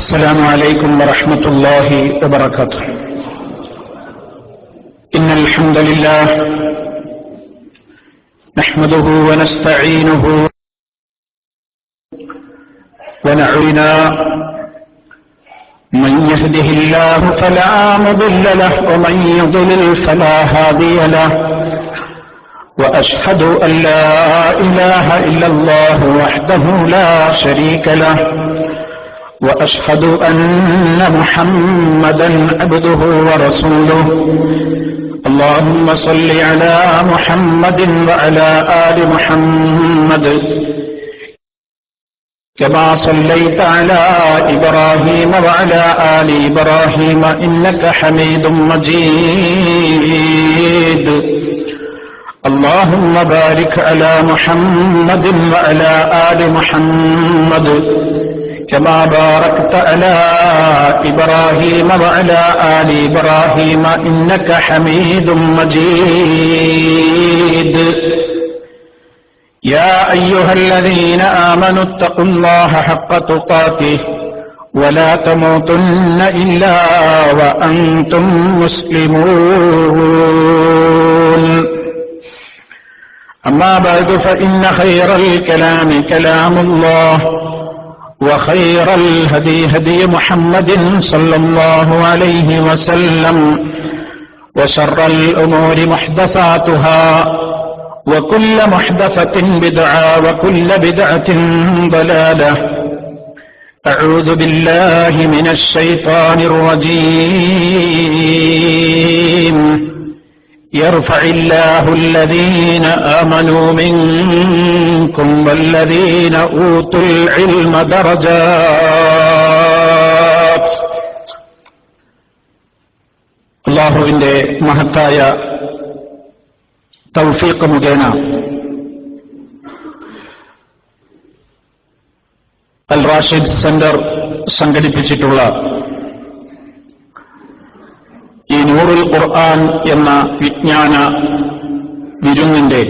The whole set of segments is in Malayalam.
السلام عليكم ورحمة الله وبركاته. إن الحمد لله نحمده ونستعينه ونعوذ من يهده الله فلا مضل له ومن يضلل فلا هادي له وأشهد أن لا إله إلا الله وحده لا شريك له وأشهد أن محمدا عبده ورسوله. اللهم صل على محمد وعلى آل محمد كما صليت على إبراهيم وعلى آل إبراهيم إنك حميد مجيد. اللهم بارك على محمد وعلى آل محمد كما باركت على إبراهيم وعلى آل إبراهيم إنك حميد مجيد. يا أيها الذين آمنوا اتقوا الله حق تقاته ولا تموتن إلا وأنتم مسلمون. أما بعد فإن خير الكلام كلام الله وخير الهدي هدي محمد صلى الله عليه وسلم وشر الأمور محدثاتها وكل محدثة بدعة وكل بدعة ضلالة. أعوذ بالله من الشيطان الرجيم. يرفع الله الذين آمنوا منكم والذين أوتوا العلم درجات. അല്ലാഹുവിന്റെ മഹത്തായ തൗഫീഖ് മുഖേന അൽ റാഷിദ് സെന്റർ സംഘടിപ്പിച്ചിട്ടുള്ള ഈ നൂറുൽ ഖുർആൻ എന്ന വിജ്ഞാന വിരുന്നിന്റെ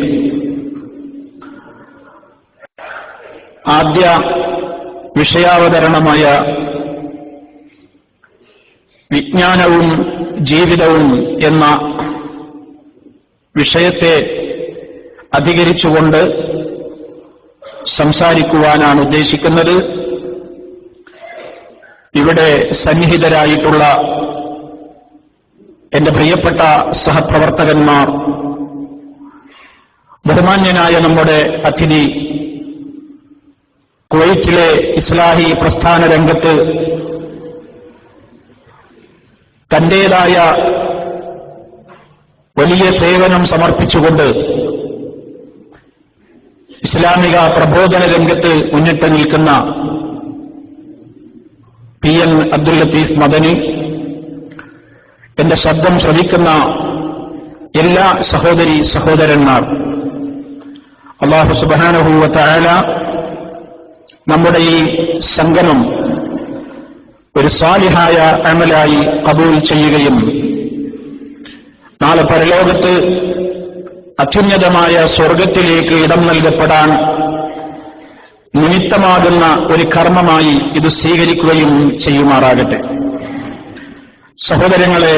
ആദ്യ വിഷയാവതരണമായ വിജ്ഞാനവും ജീവിതവും എന്ന വിഷയത്തെ അധികരിച്ചുകൊണ്ട് സംസാരിക്കുവാനാണ് ഉദ്ദേശിക്കുന്നത്. ഇവിടെ സന്നിഹിതരായിട്ടുള്ള എന്റെ പ്രിയപ്പെട്ട സഹപ്രവർത്തകന്മാർ, ബഹുമാന്യനായ നമ്മുടെ അതിഥി, കുവൈറ്റിലെ ഇസ്ലാഹി പ്രസ്ഥാന രംഗത്ത് തന്റേതായ വലിയ സേവനം സമർപ്പിച്ചുകൊണ്ട് ഇസ്ലാമിക പ്രബോധന രംഗത്ത് മുന്നിട്ട് നിൽക്കുന്ന PN അബ്ദുൽ ലത്തീഫ് മദനി, എന്റെ ശബ്ദം ശ്രവിക്കുന്ന എല്ലാ സഹോദരി സഹോദരന്മാർ, അല്ലാഹു സുബ്ഹാനഹു വ തആല നമ്മുടെ ഈ സംഗമം ഒരു സാലിഹായ അമലായി ഖബൂൽ ചെയ്യുകയും നാളെ പരലോകത്ത് അത്യുന്നതമായ സ്വർഗത്തിലേക്ക് ഇടം നൽകപ്പെടാൻ നിമിത്തമാകുന്ന ഒരു കർമ്മമായി ഇത് സ്വീകരിക്കുകയും ചെയ്യുമാറാകട്ടെ. സഹോദരങ്ങളെ,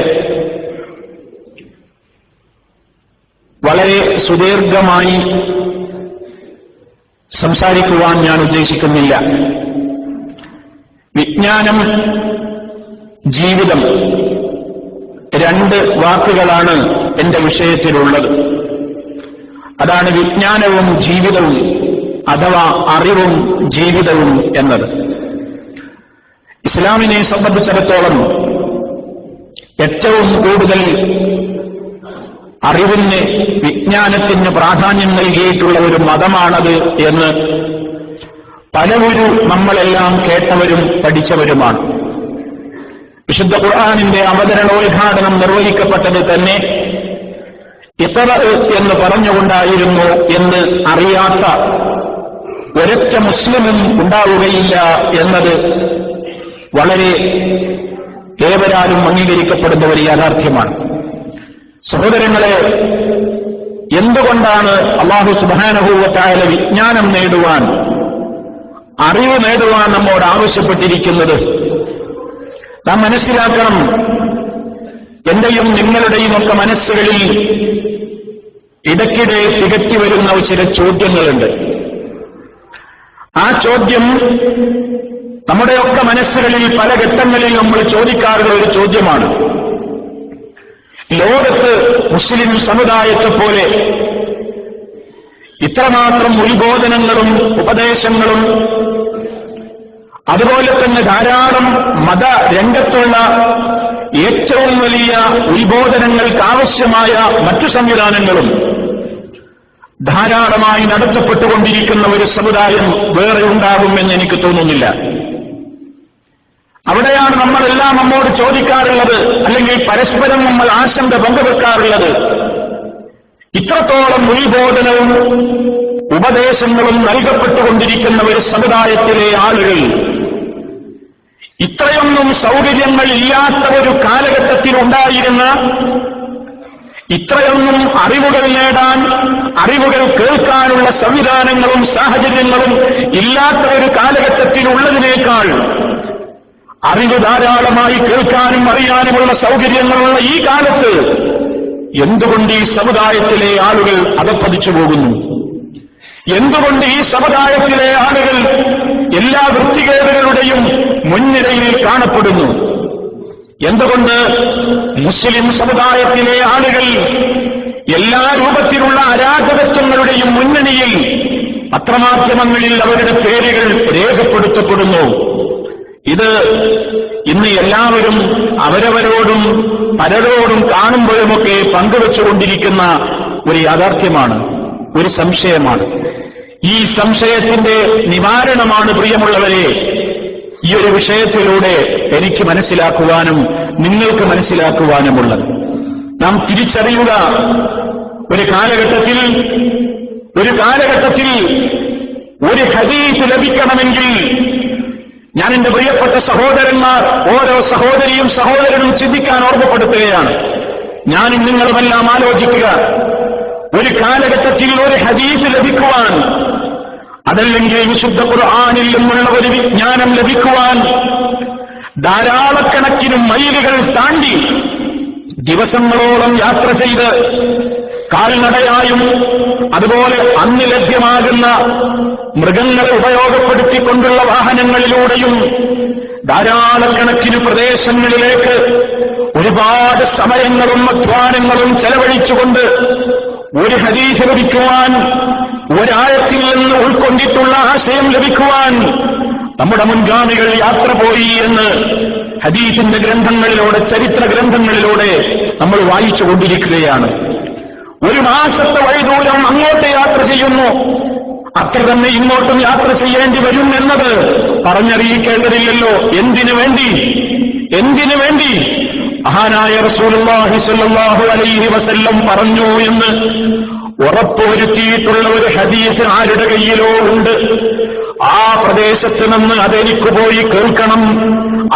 വളരെ സുദീർഘമായി സംസാരിക്കുവാൻ ഞാൻ ഉദ്ദേശിക്കുന്നില്ല. വിജ്ഞാനം, ജീവിതം, രണ്ട് വാക്കുകളാണ് എന്റെ വിഷയത്തിലുള്ളത്. അതാണ് വിജ്ഞാനവും ജീവിതവും, അഥവാ അറിവും ജീവിതവും എന്നത്. ഇസ്ലാമിനെ സംബന്ധിച്ചിടത്തോളം ഏറ്റവും കൂടുതൽ അറിവിന്, വിജ്ഞാനത്തിന് പ്രാധാന്യം നൽകിയിട്ടുള്ള ഒരു മതമാണത് എന്ന് പലവരും നമ്മളെല്ലാം കേട്ടവരും പഠിച്ചവരുമാണ്. വിശുദ്ധ ഖുർആനിന്റെ അവതരണോദ്ഘാടനം നിർവഹിക്കപ്പെട്ടത് തന്നെ ഇഖ്റ എന്ന് പറഞ്ഞുകൊണ്ടായിരുന്നു എന്ന് അറിയാത്ത ഒരൊറ്റ മുസ്ലിമും ഉണ്ടാവുകയില്ല എന്നത് വളരെ ഏവരാലും അംഗീകരിക്കപ്പെടുന്ന ഒരു യാഥാർത്ഥ്യമാണ്. സഹോദരങ്ങളെ, എന്തുകൊണ്ടാണ് അല്ലാഹു സുബ്ഹാനഹു വ തആല വിജ്ഞാനം നേടുവാൻ, അറിവ് നേടുവാൻ നമ്മോട് ആവശ്യപ്പെട്ടിരിക്കുന്നത്? നാം മനസ്സിലാക്കണം, എന്റെയും നിങ്ങളുടെയും ഒക്കെ മനസ്സുകളിൽ ഇടയ്ക്കിടെ തികട്ടി വരുന്ന ചില ചോദ്യങ്ങളുണ്ട്. ആ ചോദ്യം നമ്മുടെയൊക്കെ മനസ്സുകളിൽ പല ഘട്ടങ്ങളിൽ നമ്മൾ ചോദിക്കാറുള്ള ഒരു ചോദ്യമാണ്. ലോകത്ത് മുസ്ലിം സമുദായത്തെ പോലെ ഇത്രമാത്രം ഉത്ബോധനങ്ങളും ഉപദേശങ്ങളും അതുപോലെ തന്നെ ധാരാളം മതരംഗത്തുള്ള ഏറ്റവും വലിയ ഉത്ബോധനങ്ങൾക്ക് ആവശ്യമായ മറ്റു സംവിധാനങ്ങളും ധാരാളമായി നടത്തപ്പെട്ടുകൊണ്ടിരിക്കുന്ന ഒരു സമുദായം വേറെ ഉണ്ടാകുമെന്ന് എനിക്ക് തോന്നുന്നില്ല. അവിടെയാണ് നമ്മളെല്ലാം നമ്മോട് ചോദിക്കാറുള്ളത്, അല്ലെങ്കിൽ പരസ്പരം നമ്മൾ ആശങ്ക പങ്കുവെക്കാറുള്ളത്. ഇത്രത്തോളം ഉത്ബോധനവും ഉപദേശങ്ങളും നൽകപ്പെട്ടുകൊണ്ടിരിക്കുന്ന ഒരു സമുദായത്തിലെ ആളുകൾ ഇത്രയൊന്നും സൗകര്യങ്ങൾ ഇല്ലാത്ത ഒരു കാലഘട്ടത്തിൽ ഉണ്ടായിരുന്ന, ഇത്രയൊന്നും അറിവുകൾ നേടാൻ, അറിവുകൾ കേൾക്കാനുള്ള സംവിധാനങ്ങളും സാഹചര്യങ്ങളും ഇല്ലാത്ത ഒരു കാലഘട്ടത്തിൽ ഉള്ളതിനേക്കാൾ അറിവ് ധാരാളമായി കേൾക്കാനും അറിയാനുമുള്ള സൗകര്യങ്ങളുള്ള ഈ കാലത്ത് എന്തുകൊണ്ട് ഈ സമുദായത്തിലെ ആളുകൾ അകപ്പതിച്ചു പോകുന്നു? എന്തുകൊണ്ട് ഈ സമുദായത്തിലെ ആളുകൾ എല്ലാ വൃത്തികേടുകളുടെയും മുൻനിരയിൽ കാണപ്പെടുന്നു? എന്തുകൊണ്ട് മുസ്ലിം സമുദായത്തിലെ ആളുകൾ എല്ലാ രൂപത്തിലുള്ള അരാജകത്വങ്ങളുടെയും മുന്നണിയിൽ പത്രമാധ്യമങ്ങളിൽ അവരുടെ പേരുകൾ രേഖപ്പെടുത്തപ്പെടുന്നു? ഇത് ഇന്ന് എല്ലാവരും അവരവരോടും പലരോടും കാണുമ്പോഴുമൊക്കെ പങ്കുവെച്ചുകൊണ്ടിരിക്കുന്ന ഒരു യാഥാർത്ഥ്യമാണ്, ഒരു സംശയമാണ്. ഈ സംശയത്തിന്റെ നിവാരണമാണ് പ്രിയമുള്ളവരെ ഈ ഒരു വിഷയത്തിലൂടെ എനിക്ക് മനസ്സിലാക്കുവാനും നിങ്ങൾക്ക് മനസ്സിലാക്കുവാനുമുള്ളത്. നാം തിരിച്ചറിയുക, ഒരു കാലഘട്ടത്തിൽ ഒരു ഹദീസ് ലഭിക്കണമെങ്കിൽ, ഞാൻ എന്റെ പ്രിയപ്പെട്ട സഹോദരന്മാർ, ഓരോ സഹോദരിയും സഹോദരനും ചിന്തിക്കാൻ ഓർമ്മപ്പെടുത്തുകയാണ്. ഞാനും നിങ്ങളുമെല്ലാം ആലോചിക്കുക, ഒരു കാലഘട്ടത്തിൽ ഒരു ഹദീസ് ലഭിക്കുവാൻ, അതല്ലെങ്കിൽ വിശുദ്ധ ഖുർആനിൽ നിന്നുള്ള ഒരു വിജ്ഞാനം ലഭിക്കുവാൻ ധാരാളക്കണക്കിന് മൈലുകൾ താണ്ടി ദിവസങ്ങളോളം യാത്ര ചെയ്ത് കാൽനടയായും അതുപോലെ അന്ന് ലഭ്യമാകുന്ന മൃഗങ്ങളെ ഉപയോഗപ്പെടുത്തിക്കൊണ്ടുള്ള വാഹനങ്ങളിലൂടെയും ധാരാളക്കണക്കിന് പ്രദേശങ്ങളിലേക്ക് ഒരുപാട് സമയങ്ങളും അധ്വാനങ്ങളും ചെലവഴിച്ചുകൊണ്ട് ഒരു ഹദീസ് ലഭിക്കുവാൻ, ഒരായത്തിൽ നിന്ന് ഉൾക്കൊണ്ടിട്ടുള്ള ആശയം ലഭിക്കുവാൻ നമ്മുടെ മുൻഗാമികൾ യാത്ര പോയി എന്ന് ഹദീസിന്റെ ഗ്രന്ഥങ്ങളിലൂടെ, ചരിത്ര ഗ്രന്ഥങ്ങളിലൂടെ നമ്മൾ വായിച്ചുകൊണ്ടിരിക്കുകയാണ്. ഒരു മാസത്തെ വഴിദൂരം അങ്ങോട്ട് യാത്ര ചെയ്യുന്നു, അത്ര തന്നെ ഇങ്ങോട്ടും യാത്ര ചെയ്യേണ്ടി വരും എന്നത് പറഞ്ഞറിയിക്കേണ്ടതില്ലല്ലോ. എന്തിനു വേണ്ടി മഹാനായ റസൂലുള്ളാഹി സ്വല്ലല്ലാഹു അലൈഹി വസല്ലം പറഞ്ഞു എന്ന് ഉറപ്പുവരുത്തിയിട്ടുള്ള ഒരു ഹദീസ് ആരുടെ കയ്യിലോ ഉണ്ട്, ആ പ്രദേശത്ത് നിന്ന് അതെനിക്ക് പോയി കേൾക്കണം,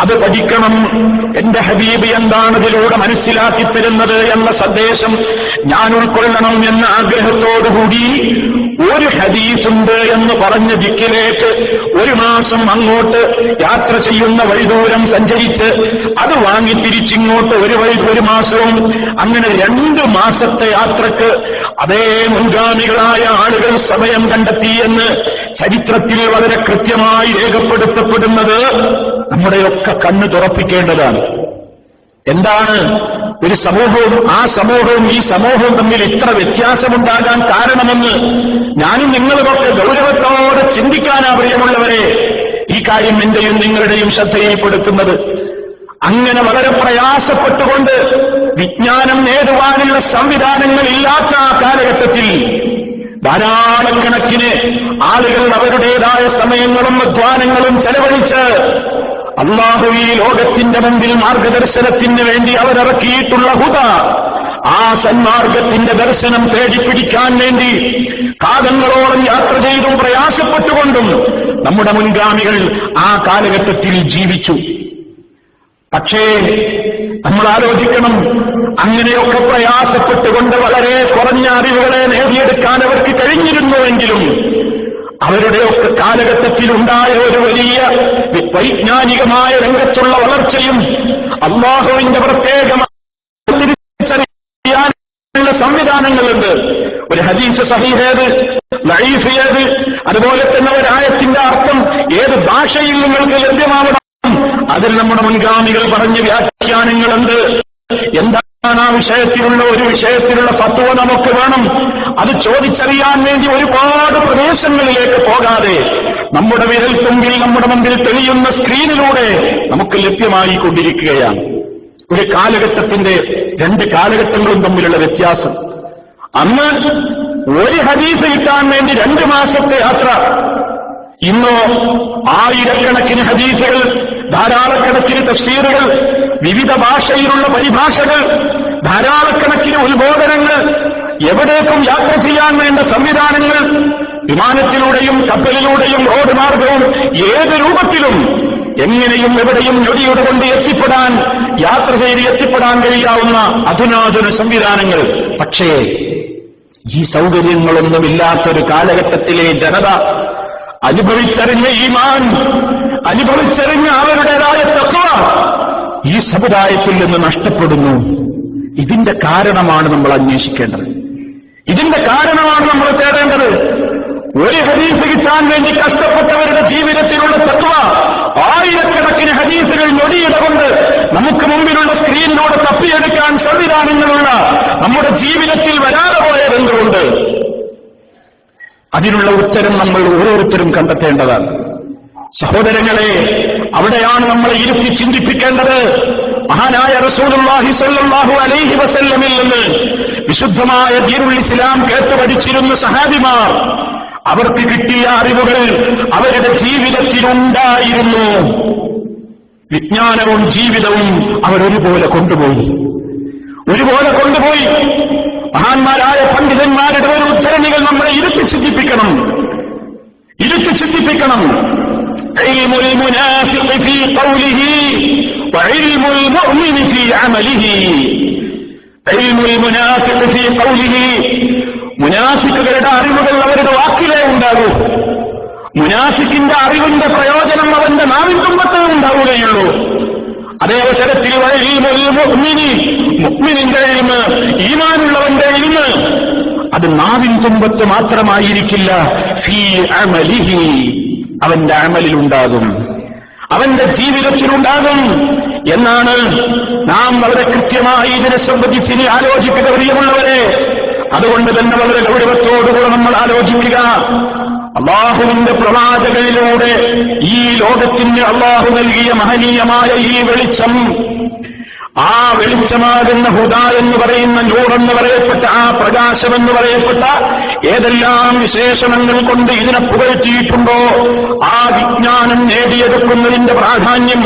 അത് പഠിക്കണം, എന്റെ ഹബീബ് എന്താണ് ഇതിലൂടെ മനസ്സിലാക്കി തരുന്നത് എന്ന സന്ദേശം ഞാൻ ഉൾക്കൊള്ളണം എന്ന ആഗ്രഹത്തോടുകൂടി ഒരു ഹദീസുണ്ട് എന്ന് പറഞ്ഞ ദിക്കിലേക്ക് ഒരു മാസം അങ്ങോട്ട് യാത്ര ചെയ്യുന്ന വഴിദൂരം സഞ്ചരിച്ച് അത് വാങ്ങി തിരിച്ചിങ്ങോട്ട് ഒരു മാസവും, അങ്ങനെ 2 മാസത്തെ യാത്രക്ക് അതേ മുൻഗാമികളായ ആളുകൾ സമയം കണ്ടെത്തിയെന്ന് ചരിത്രത്തിൽ വളരെ കൃത്യമായി രേഖപ്പെടുത്തപ്പെടുന്നത് നമ്മുടെയൊക്കെ കണ്ണ് തുറപ്പിക്കേണ്ടതാണ്. എന്താണ് ഒരു സമൂഹവും ആ സമൂഹവും ഈ സമൂഹവും തമ്മിൽ ഇത്ര വ്യത്യാസമുണ്ടാകാൻ കാരണമെന്ന് ഞാനും നിങ്ങളുമൊക്കെ ഗൗരവത്തോടെ ചിന്തിക്കാനാ പ്രിയമുള്ളവരെ ഈ കാര്യം എന്റെയും നിങ്ങളുടെയും ശ്രദ്ധയിൽപ്പെടുത്തുന്നത്. അങ്ങനെ വളരെ പ്രയാസപ്പെട്ടുകൊണ്ട് വിജ്ഞാനം നേടുവാനുള്ള സംവിധാനങ്ങൾ ഇല്ലാത്ത ആ കാലഘട്ടത്തിൽ ധാരാളക്കണക്കിന് ആളുകൾ അവരുടേതായ സമയങ്ങളും അധ്വാനങ്ങളും ചെലവഴിച്ച് അല്ലാഹു ഈ ലോകത്തിന്റെ മുമ്പിൽ മാർഗദർശനത്തിന് വേണ്ടി അവരിറക്കിയിട്ടുള്ള ഹുദ, ആ സന്മാർഗത്തിന്റെ ദർശനം തേടിപ്പിടിക്കാൻ വേണ്ടി കാലങ്ങളോളം യാത്ര ചെയ്തും പ്രയാസപ്പെട്ടുകൊണ്ടും നമ്മുടെ മുൻഗാമികൾ ആ കാലഘട്ടത്തിൽ ജീവിച്ചു. പക്ഷേ നമ്മൾ ആലോചിക്കണം, അങ്ങനെയൊക്കെ പ്രയാസപ്പെട്ടുകൊണ്ട് വളരെ കുറഞ്ഞ അറിവുകളെ നേടിയെടുക്കാൻ അവർക്ക് കഴിഞ്ഞിരുന്നുവെങ്കിലും അവരുടെയൊക്കെ കാലഘട്ടത്തിലുണ്ടായ ഒരു വലിയ വൈജ്ഞാനികമായ രംഗത്തുള്ള വളർച്ചയും അല്ലാഹുവിന്റെ പ്രത്യേകമായ തിരിച്ചറിയാനുള്ള സംവിധാനങ്ങളുണ്ട്. ഒരു ഹദീസ് സഹീഹേത്, ലഈഫ് ഏത്, അതുപോലെ തന്നെ ഒരായത്തിന്റെ അർത്ഥം ഏത് ഭാഷയിൽ നിങ്ങൾക്ക് ലഭ്യമാവണം, അതിൽ നമ്മുടെ മുൻഗാമികൾ പറഞ്ഞ വ്യാഖ്യാനങ്ങളുണ്ട്. എന്താണ് ആ വിഷയത്തിലുള്ള ഒരു വിഷയത്തിലുള്ള ഫത്വ നമുക്ക് വേണം. അത് ചോദിച്ചറിയാൻ വേണ്ടി ഒരുപാട് പ്രദേശങ്ങളിലേക്ക് പോകാതെ നമ്മുടെ വിരൽത്തുമ്പിൽ നമ്മുടെ മുമ്പിൽ തെളിയുന്ന സ്ക്രീനിലൂടെ നമുക്ക് ലഭ്യമായി കൊണ്ടിരിക്കുകയാണ്. ഒരു കാലഘട്ടത്തിന്റെ രണ്ട് കാലഘട്ടങ്ങളും തമ്മിലുള്ള വ്യത്യാസം. അന്ന് ഒരു ഹദീസ് കിട്ടാൻ വേണ്ടി 2 മാസത്തെ യാത്ര. ഇന്നോ ആയിരക്കണക്കിന് ഹദീസുകൾ, ധാരാളക്കണക്കിന് തഫ്സീറുകൾ, വിവിധ ഭാഷയിലുള്ള പരിഭാഷകൾ, ധാരാളക്കണക്കിന് ഉത്ബോധനങ്ങൾ, എവിടേക്കും യാത്ര ചെയ്യാൻ വേണ്ട സംവിധാനങ്ങൾ, വിമാനത്തിലൂടെയും കപ്പലിലൂടെയും റോഡ് മാർഗവും ഏത് രൂപത്തിലും എങ്ങനെയും എവിടെയും ഞൊടിയുടെ കൊണ്ട് എത്തിപ്പെടാൻ, യാത്ര ചെയ്ത് എത്തിപ്പെടാൻ കഴിയാവുന്ന അധുനാധുന സംവിധാനങ്ങൾ. പക്ഷേ ഈ സൗകര്യങ്ങളൊന്നുമില്ലാത്തൊരു കാലഘട്ടത്തിലെ ജനത അനുഭവിച്ചറിഞ്ഞ ഈമാൻ, അനുഭവിച്ചറിഞ്ഞ അവരുടേതായ തഖ്വ ഈ സമുദായത്തിൽ നിന്ന് നഷ്ടപ്പെടുന്നു. ഇതിന്റെ കാരണമാണ് നമ്മൾ അന്വേഷിക്കേണ്ടത്. ഇതിന്റെ കാരണമാണ് നമ്മൾ തേടേണ്ടത്. ഒരു ഹദീസ് കിട്ടാൻ വേണ്ടി കഷ്ടപ്പെട്ടവരുടെ ജീവിതത്തിലുള്ള തഖ്വ, ആയിരക്കണക്കിന് ഹദീസുകൾ ഞൊടിയിട കൊണ്ട് നമുക്ക് മുമ്പിലുള്ള സ്ക്രീനിലൂടെ തപ്പിയെടുക്കാൻ സംവിധാനങ്ങളുള്ള നമ്മുടെ ജീവിതത്തിൽ വരാതെ പോയതെന്തുകൊണ്ട്? അതിനുള്ള ഉത്തരം നമ്മൾ ഓരോരുത്തരും കണ്ടെത്തേണ്ടതാണ്. സഹോദരങ്ങളെ, അവിടെയാണ് നമ്മളെ ഇരുത്തി ചിന്തിപ്പിക്കേണ്ടത്. മഹാനായ റസൂലുള്ളാഹി സ്വല്ലല്ലാഹു അലൈഹി വസല്ലമിൽ നിന്ന് വിശുദ്ധമായ ദീനുൽ ഇസ്ലാം കേട്ടുപഠിച്ചിരുന്ന സഹാബിമാർ, അവർക്ക് കിട്ടിയ അറിവുകൾ അവരുടെ ജീവിതത്തിലുണ്ടായിരുന്നു. വിജ്ഞാനവും ജീവിതവും അവരൊരുപോലെ കൊണ്ടുപോയി. മഹാന്മാരായ പണ്ഡിതന്മാരുടെ ഒരു ഉദ്ധരണികൾ നമ്മളെ ഇരുത്തി ചിന്തിപ്പിക്കണം. ഇൽമുൽ മുനാഫിഖി ഫീ ഖൗലിഹി വഇൽമുൽ മുഅ്മിനി ഫീ അമലിഹി. ഇൽമുൽ മുനാഫിഖി ഫീ ഖൗലിഹി, മുനാഫിക്കുകളുടെ അറിവുകൾ അവരുടെ വാക്കിലേ ഉണ്ടാകൂ. മുനാഫിക്കിന്റെ അറിവിന്റെ പ്രയോജനം അവന്റെ നാവിൻ തുമ്പത്തേ ഉണ്ടാവുകയുള്ളൂ. അതേ അവസരത്തിൽ മുഅ്മിനിന്റെ ഇൽമ്, ഈമാനുള്ളവന്റെ ഇൽമ്, അത് നാവിൻ തുമ്പത്ത് മാത്രമായിരിക്കില്ല, ഫീ അമലിഹി, അവന്റെ അമലിലുണ്ടാകും, അവന്റെ ജീവിതത്തിലുണ്ടാകും എന്നാണ് നാം വളരെ കൃത്യമായി ഇതിനെ സംബന്ധിച്ച് ഇനി ആലോചിക്കുക പ്രിയമുള്ളവരെ. അതുകൊണ്ട് തന്നെ വളരെ ഗൗരവത്തോടുകൂടെ നമ്മൾ ആലോചിക്കുക. അള്ളാഹുവിന്റെ പ്രവാചകരിലൂടെ ഈ ലോകത്തിന് അള്ളാഹു നൽകിയ മഹനീയമായ ഈ വെളിച്ചം, ആ വെളിച്ചമാകുന്ന ഹുദ എന്ന് പറയുന്ന നൂറെന്ന് പറയപ്പെട്ട ആ പ്രകാശമെന്ന് പറയപ്പെട്ട ഏതെല്ലാം വിശേഷണങ്ങൾ കൊണ്ട് ഇതിനെ പുകഴ്ത്തിയിട്ടുണ്ടോ, ആ വിജ്ഞാനം നേടിയെടുക്കുന്നതിന്റെ പ്രാധാന്യം,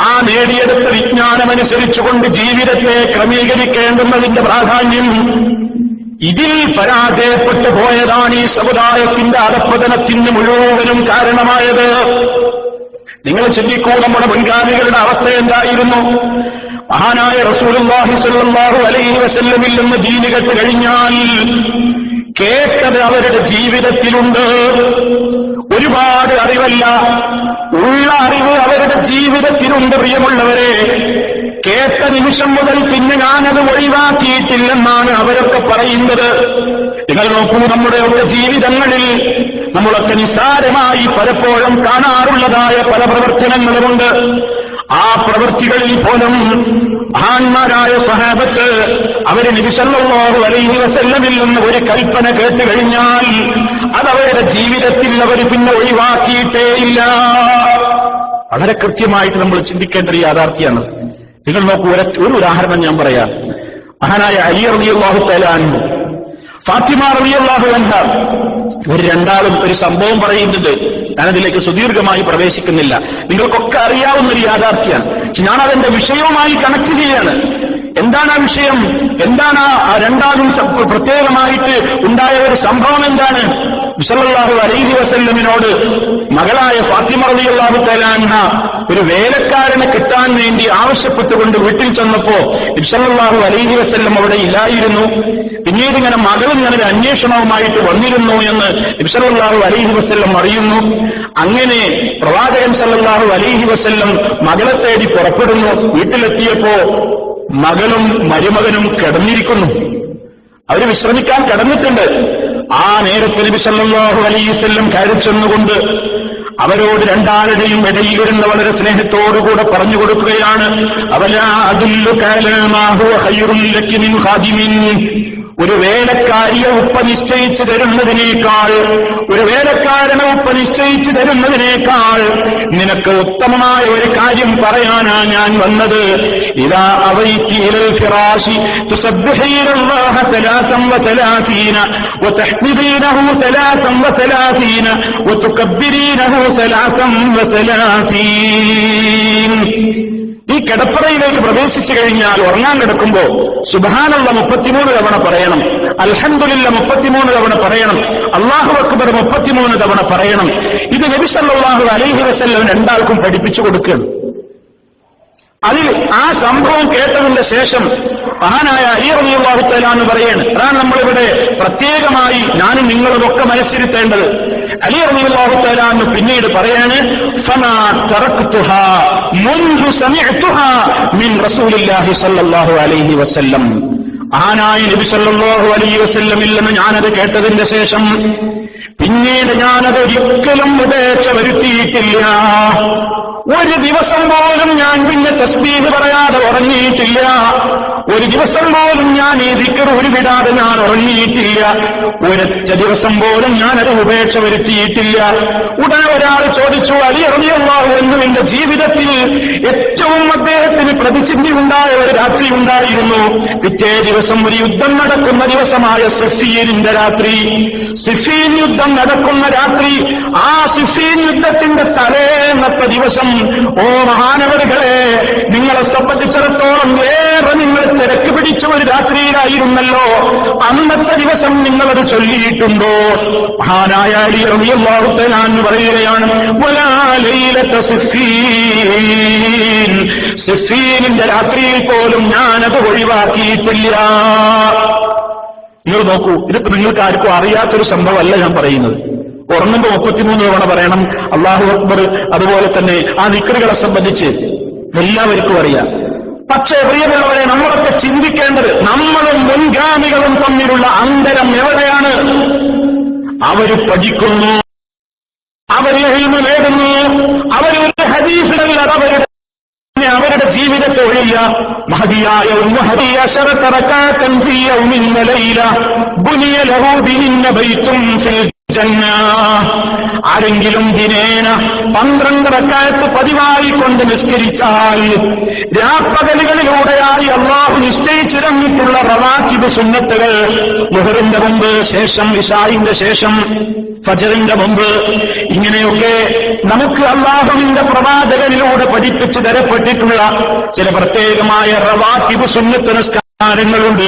ആ നേടിയെടുത്ത വിജ്ഞാനമനുസരിച്ചുകൊണ്ട് ജീവിതത്തെ ക്രമീകരിക്കേണ്ടുന്നതിന്റെ പ്രാധാന്യം, ഇതിൽ പരാജയപ്പെട്ടു പോയതാണ് ഈ സമുദായത്തിന്റെ അധപ്പതനത്തിന് മുഴുവനും കാരണമായത്. നിങ്ങൾ ചിന്തിക്കൂ, നമ്മുടെ മുൻഗാമികളുടെ അവസ്ഥ എന്തായിരുന്നു? മഹാനായ റസൂലുള്ളാഹി സ്വല്ലല്ലാഹു അലൈഹി വസല്ലമിൽ നിന്ന് ദീന് കേട്ട് കഴിഞ്ഞാൽ കേട്ടത് അവരുടെ ജീവിതത്തിലുണ്ട്. ഒരുപാട് അറിവല്ല, ഉള്ള അറിവ് അവരുടെ ജീവിതത്തിലുണ്ട്. പ്രിയമുള്ളവരെ, കേട്ട നിമിഷം മുതൽ പിന്നെ ഞാനത് ഒഴിവാക്കിയിട്ടില്ലെന്നാണ് അവരൊക്കെ പറയുന്നത്. നിങ്ങൾ നോക്കൂ, നമ്മുടെയൊക്കെ ജീവിതങ്ങളിൽ നമ്മളൊക്കെ നിസ്സാരമായി പലപ്പോഴും കാണാറുള്ളതായ പല പ്രവർത്തനങ്ങളുമുണ്ട്. ആ പ്രവൃത്തികളിൽ പോലും മഹാന്മാരായ സ്വഹാബത്ത് അവര് നബി സല്ലല്ലാഹു അലൈഹി വസല്ലമിൽ നിന്ന് ഒരു കൽപ്പന കേട്ട് കഴിഞ്ഞാൽ അതവരുടെ ജീവിതത്തിൽ അവർ പിന്നെ ഒഴിവാക്കിയിട്ടേയില്ല. വളരെ കൃത്യമായിട്ട് നമ്മൾ ചിന്തിക്കേണ്ട ഒരു യാഥാർത്ഥ്യമാണ്. നിങ്ങൾ നോക്കൂ, ഒരു ഉദാഹരണം ഞാൻ പറയാം. മഹാനായ അലി റളിയല്ലാഹു തആല അൻഹു, ഫാത്തിമ റളിയല്ലാഹു അൻഹ, ഒരു രണ്ടാളും ഒരു സംഭവം പറയുന്നുണ്ട്. ഞാനതിലേക്ക് സുദീർഘമായി പ്രവേശിക്കുന്നില്ല. നിങ്ങൾക്കൊക്കെ അറിയാവുന്ന ഒരു യാഥാർത്ഥ്യമാണ്. പക്ഷെ ഞാനതെന്റെ വിഷയവുമായി കണക്ട് ചെയ്യാണ്. എന്താണ് ആ വിഷയം? എന്താണ് ആ രണ്ടാളും പ്രത്യേകമായിട്ട് ഉണ്ടായ ഒരു സംഭവം? എന്താണ്? സല്ലല്ലാഹു അലൈഹി വസല്ലമിനോട് മകളായ ഫാത്തിമ റളിയല്ലാഹു തആല അൻഹ ഒരു വേലക്കാരനെ കിട്ടാൻ വേണ്ടി ആവശ്യപ്പെട്ടുകൊണ്ട് വീട്ടിൽ ചെന്നപ്പോ സല്ലല്ലാഹു അലൈഹി വസല്ലം അവിടെ ഇല്ലായിരുന്നു. പിന്നീട് ഇങ്ങനെ മകൾ ഇങ്ങനെ ഒരു അന്വേഷണവുമായിട്ട് വന്നിരുന്നു എന്ന് സല്ലല്ലാഹു അലൈഹി വസല്ലം അറിയുന്നു. അങ്ങനെ പ്രവാചകൻ സല്ലല്ലാഹു അലൈഹി വസല്ലം മകളെ തേടി പുറപ്പെടുന്നു. വീട്ടിലെത്തിയപ്പോ മകളും മരുമകനും കിടന്നിരിക്കുന്നു. അവര് വിശ്രമിക്കാൻ കിടന്നിട്ടുണ്ട്. ആ നേരത്തിൽ നബി സല്ലല്ലാഹു അലൈഹി വസല്ലം കയറിച്ചെന്നുകൊണ്ട് അവരോട് രണ്ടാളുടെയും ഇടയിലിരുന്ന് വളരെ സ്നേഹത്തോടുകൂടെ പറഞ്ഞു കൊടുക്കുകയാണ്, അവലാ അദുല്ലുക അലാ മാ ഹുവ ഖൈറുൻ ലക്കി മിൻ ഖാദിമിൻ. ഒരു വേലക്കാരിയെ ഉപ്പ നിശ്ചയിച്ചു തരുന്നതിനേക്കാൾ, ഒരു വേലക്കാരനെ ഉപ്പ നിശ്ചയിച്ചു തരുന്നതിനേക്കാൾ നിനക്ക് ഉത്തമമായ ഒരു കാര്യം പറയാനാ ഞാൻ വന്നത്. ഇദാ അവൈതി ഇലൽ ഫിറാശി തുസബ്ബിഹീനല്ലാഹ സലാസൻ വസലാസീന വതഹ്മിദീനഹു സലാസൻ വസലാസീന വതുകബ്ബിരീനഹു സലാസൻ വസലാസീൻ. ഈ കിടപ്പറയിലേക്ക് പ്രവേശിച്ചു കഴിഞ്ഞാൽ ഉറങ്ങാൻ കിടക്കുമ്പോ സുബ്ഹാനല്ലാഹ് 33 തവണ പറയണം, അൽഹംദുലില്ലാഹ് 33 തവണ പറയണം, അല്ലാഹു അക്ബർ 33 തവണ പറയണം. ഇത് നബി സല്ലല്ലാഹു അലൈഹി വസല്ലം രണ്ടാൾക്കും പഠിപ്പിച്ചു കൊടുക്കുകയാണ്. അതിൽ ആ സംഭവം കേട്ടതിന്റെ ശേഷം മഹാനായ അലി റളിയല്ലാഹു തആല എന്ന് പറയാണ്. അതാണ് നമ്മളിവിടെ പ്രത്യേകമായി ഞാനും നിങ്ങളുമൊക്കെ മനസ്സിരുത്തേണ്ടത്. അലി റളിയല്ലാഹു തആല എന്ന് പിന്നീട് പറയാണ്, ഫമാ തറക്തുഹാ മുൻദു സമിഅതുഹാ മിൻ റസൂലില്ലാഹി സ്വല്ലല്ലാഹു അലൈഹി വസല്ലം. മഹാനായ നബി സല്ലല്ലാഹു അലൈഹി വസല്ലമിൽ നിന്ന് ഞാനത് കേട്ടതിന്റെ ശേഷം പിന്നീട് ഞാനത് ഒരിക്കലും ഉപേക്ഷ വരുത്തിയിട്ടില്ല. ഒരു ദിവസം പോലും ഞാൻ പിന്നെ തസ്ബീഹ് പറയാതെ ഉറങ്ങിയിട്ടില്ല. ഒരു ദിവസം പോലും ഞാൻ ഈ ദിക്ർ ഉരുവിടാതെ ഞാൻ ഉറങ്ങിയിട്ടില്ല. ഒരൊറ്റ ദിവസം പോലും ഞാനത് ഉപേക്ഷ വരുത്തിയിട്ടില്ല. ഉടനെ ഒരാൾ ചോദിച്ചു, അലി റളിയല്ലാഹു അൻഹുവിന്റെ ജീവിതത്തിൽ ഏറ്റവും അദ്ദേഹത്തിന് പ്രതിസന്ധി ഉണ്ടായ ഒരു രാത്രി ഉണ്ടായിരുന്നു. പിറ്റേ ദിവസം ഒരു യുദ്ധം നടക്കുന്ന ദിവസമായ സിഫീനിന്റെ രാത്രി. സിഫീൻ യുദ്ധം നടക്കുന്ന രാത്രി. ആ സിഫീൻ യുദ്ധത്തിന്റെ തലേന്നത്തെ ദിവസം, ഓ മഹാനവരുകളെ, നിങ്ങളെ സംബന്ധിച്ചിടത്തോളം ഏറെ നിങ്ങൾ തിരക്ക് പിടിച്ച ഒരു രാത്രിയിലായിരുന്നല്ലോ. അന്നത്തെ ദിവസം നിങ്ങളത് ചൊല്ലിയിട്ടുണ്ടോ? മഹാനായ അലി റളിയല്ലാഹു തആല എന്ന് പറയുകയാണ്, വലാ ലൈലത സിഫീൻ, സിഫീനിന്റെ രാത്രിയിൽ പോലും ഞാനത് ഒഴിവാക്കിയിട്ടില്ല. നിങ്ങൾ നോക്കൂ, ഇതിപ്പോ നിങ്ങൾക്ക് ആർക്കും അറിയാത്തൊരു സംഭവമല്ല ഞാൻ പറയുന്നത്. ഉറങ്ങുമ്പോ 33 തവണ പറയണം, അല്ലാഹു അക്ബർ. അതുപോലെ തന്നെ ആ ദിക്റുകളെ സംബന്ധിച്ച് എല്ലാവർക്കും അറിയാം. പക്ഷേ പ്രിയമുള്ളവരെ, നമ്മളൊക്കെ ചിന്തിക്കേണ്ടത് നമ്മളും മുൻഗാമികളും തമ്മിലുള്ള അന്തരം എവിടെയാണ്? അവര് പഠിക്കുന്നു, അവര് ഇൽമു നേടുന്നു, അവരൊരു ഹദീസുകളിൽ അവരുടെ ജീവിതത്തെ ഒഴില്ല. മഹദിയായ ഉമ്മഹദിയ ശറത റകഅതൻ ഫീ യൗമിൻ വലൈല ബുനിയ ലഹു ബിഹിന്ന ബൈത്തുൻ ഫിൽ ജന്ന. ആരെങ്കിലും ദിനേന 12 റക്അത്ത് പതിവായി കൊണ്ട് നിസ്കരിച്ചാൽ, രാപ്പകലുകളിലൂടെയായി അല്ലാഹു നിശ്ചയിച്ചിറങ്ങിയിട്ടുള്ള റവാത്തിബ് സുന്നത്തുകൾ, ളുഹറിന്റെ മുമ്പ്, ശേഷം ഇശാഇന്റെ ശേഷം, ഫജ്റിന്റെ മുമ്പ്, ഇങ്ങനെയൊക്കെ നമുക്ക് അല്ലാഹുവിന്റെ പ്രവാചകനിലൂടെ പഠിപ്പിച്ചു തരപ്പെട്ടിട്ടുള്ള ചില പ്രത്യേകമായ റവാത്തിബ് സുന്നത്ത് നിസ്കാരങ്ങളുണ്ട്.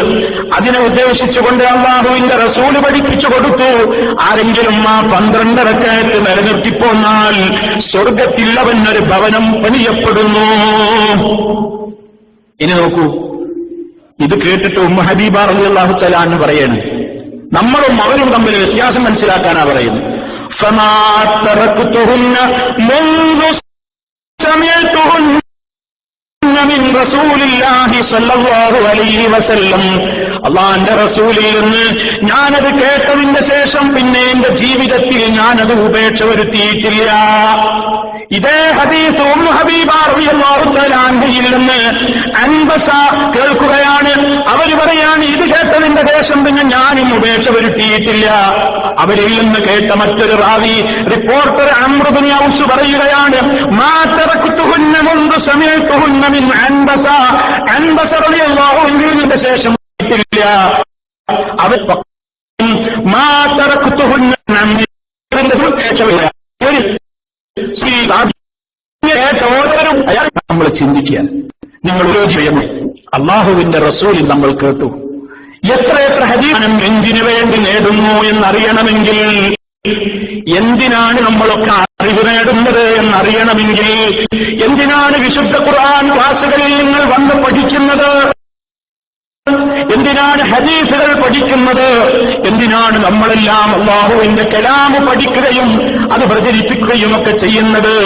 അതിനെ ഉദ്ദേശിച്ചുകൊണ്ട് അല്ലാഹുവിന്റെ റസൂല് പഠിപ്പിച്ചു കൊടുത്തു. ആരെങ്കിലും ആ 12 റക്അത്ത് നിലനിർത്തിപ്പോന്നാൽ സ്വർഗത്തിൽ അവനൊരു ഭവനം പണിയപ്പെടുന്നു. ഇനി നോക്കൂ, ഇത് കേട്ടിട്ട് ഉമ്മ ഹബീബ റളിയല്ലാഹു തആല എന്ന് പറയാണ്, നമ്മളും അവരും തമ്മിൽ വ്യത്യാസം മനസ്സിലാക്കാനാ പറയുന്നത്. ഫമാ തറക്തുഹുന്ന മുൻദു സമയതുഹുന്ന മിൻ റസൂലില്ലാഹി സ്വല്ലല്ലാഹു അലൈഹി വസല്ലം. അല്ലാഹുവിന്റെ റസൂലിൽ നിന്ന് ഞാനത് കേട്ടതിന്റെ ശേഷം പിന്നെ എന്റെ ജീവിതത്തിൽ ഞാനത് ഉപേക്ഷ വരുത്തിയിട്ടില്ല. ഇതേ ഹദീസ് ഉമ്മു ഹബീബ റളിയല്ലാഹു തആല അൻഹയിൽ നിന്ന് അൻബസ കേൾക്കുകയാണ്. അവർ പറയാണ്, ഇത് കേട്ടതിന്റെ ശേഷം പിന്നെ ഞാനും ഉപേക്ഷ വരുത്തിയിട്ടില്ല. അവരിൽ നിന്ന് കേട്ട മറ്റൊരു റാവി, റിപ്പോർട്ടർ അംർ ഇബ്നു ഔസ് പറയുകയാണ്, മാ തറക്തുഹുന്ന മുൻദു സമയതുഹുന്ന മിൻ അൻബസ. അൻബസ റളിയല്ലാഹു അൻഹുവിന്റെ ശേഷം ഇല്ല. അവർ മാ തറക്തുഹുന്ന ഓരോരും നമ്മൾ ചിന്തിക്കുക. നിങ്ങൾ ചെയ്യുന്നു, അല്ലാഹുവിന്റെ റസൂലിൽ നമ്മൾ കേട്ടു. എത്ര ഹദീസ് എന്തിനു വേണ്ടി നേടുന്നു എന്നറിയണമെങ്കിൽ എന്തിനാണ് നമ്മളൊക്കെ അറിവ് നേടുന്നത് എന്നറിയണമെങ്കിൽ, എന്തിനാണ് വിശുദ്ധ ഖുർആൻ ക്ലാസുകളിൽ നിങ്ങൾ വന്ന് പഠിക്കുന്നത്, എന്തിനാണ് ഹദീസുകൾ പഠിക്കുന്നത്, എന്തിനാണ് നമ്മളെല്ലാം അല്ലാഹുവിന്റെ കലാമ് പഠിക്കുകയും അത് പ്രചരിപ്പിക്കുകയും ഒക്കെ ചെയ്യുന്നത്?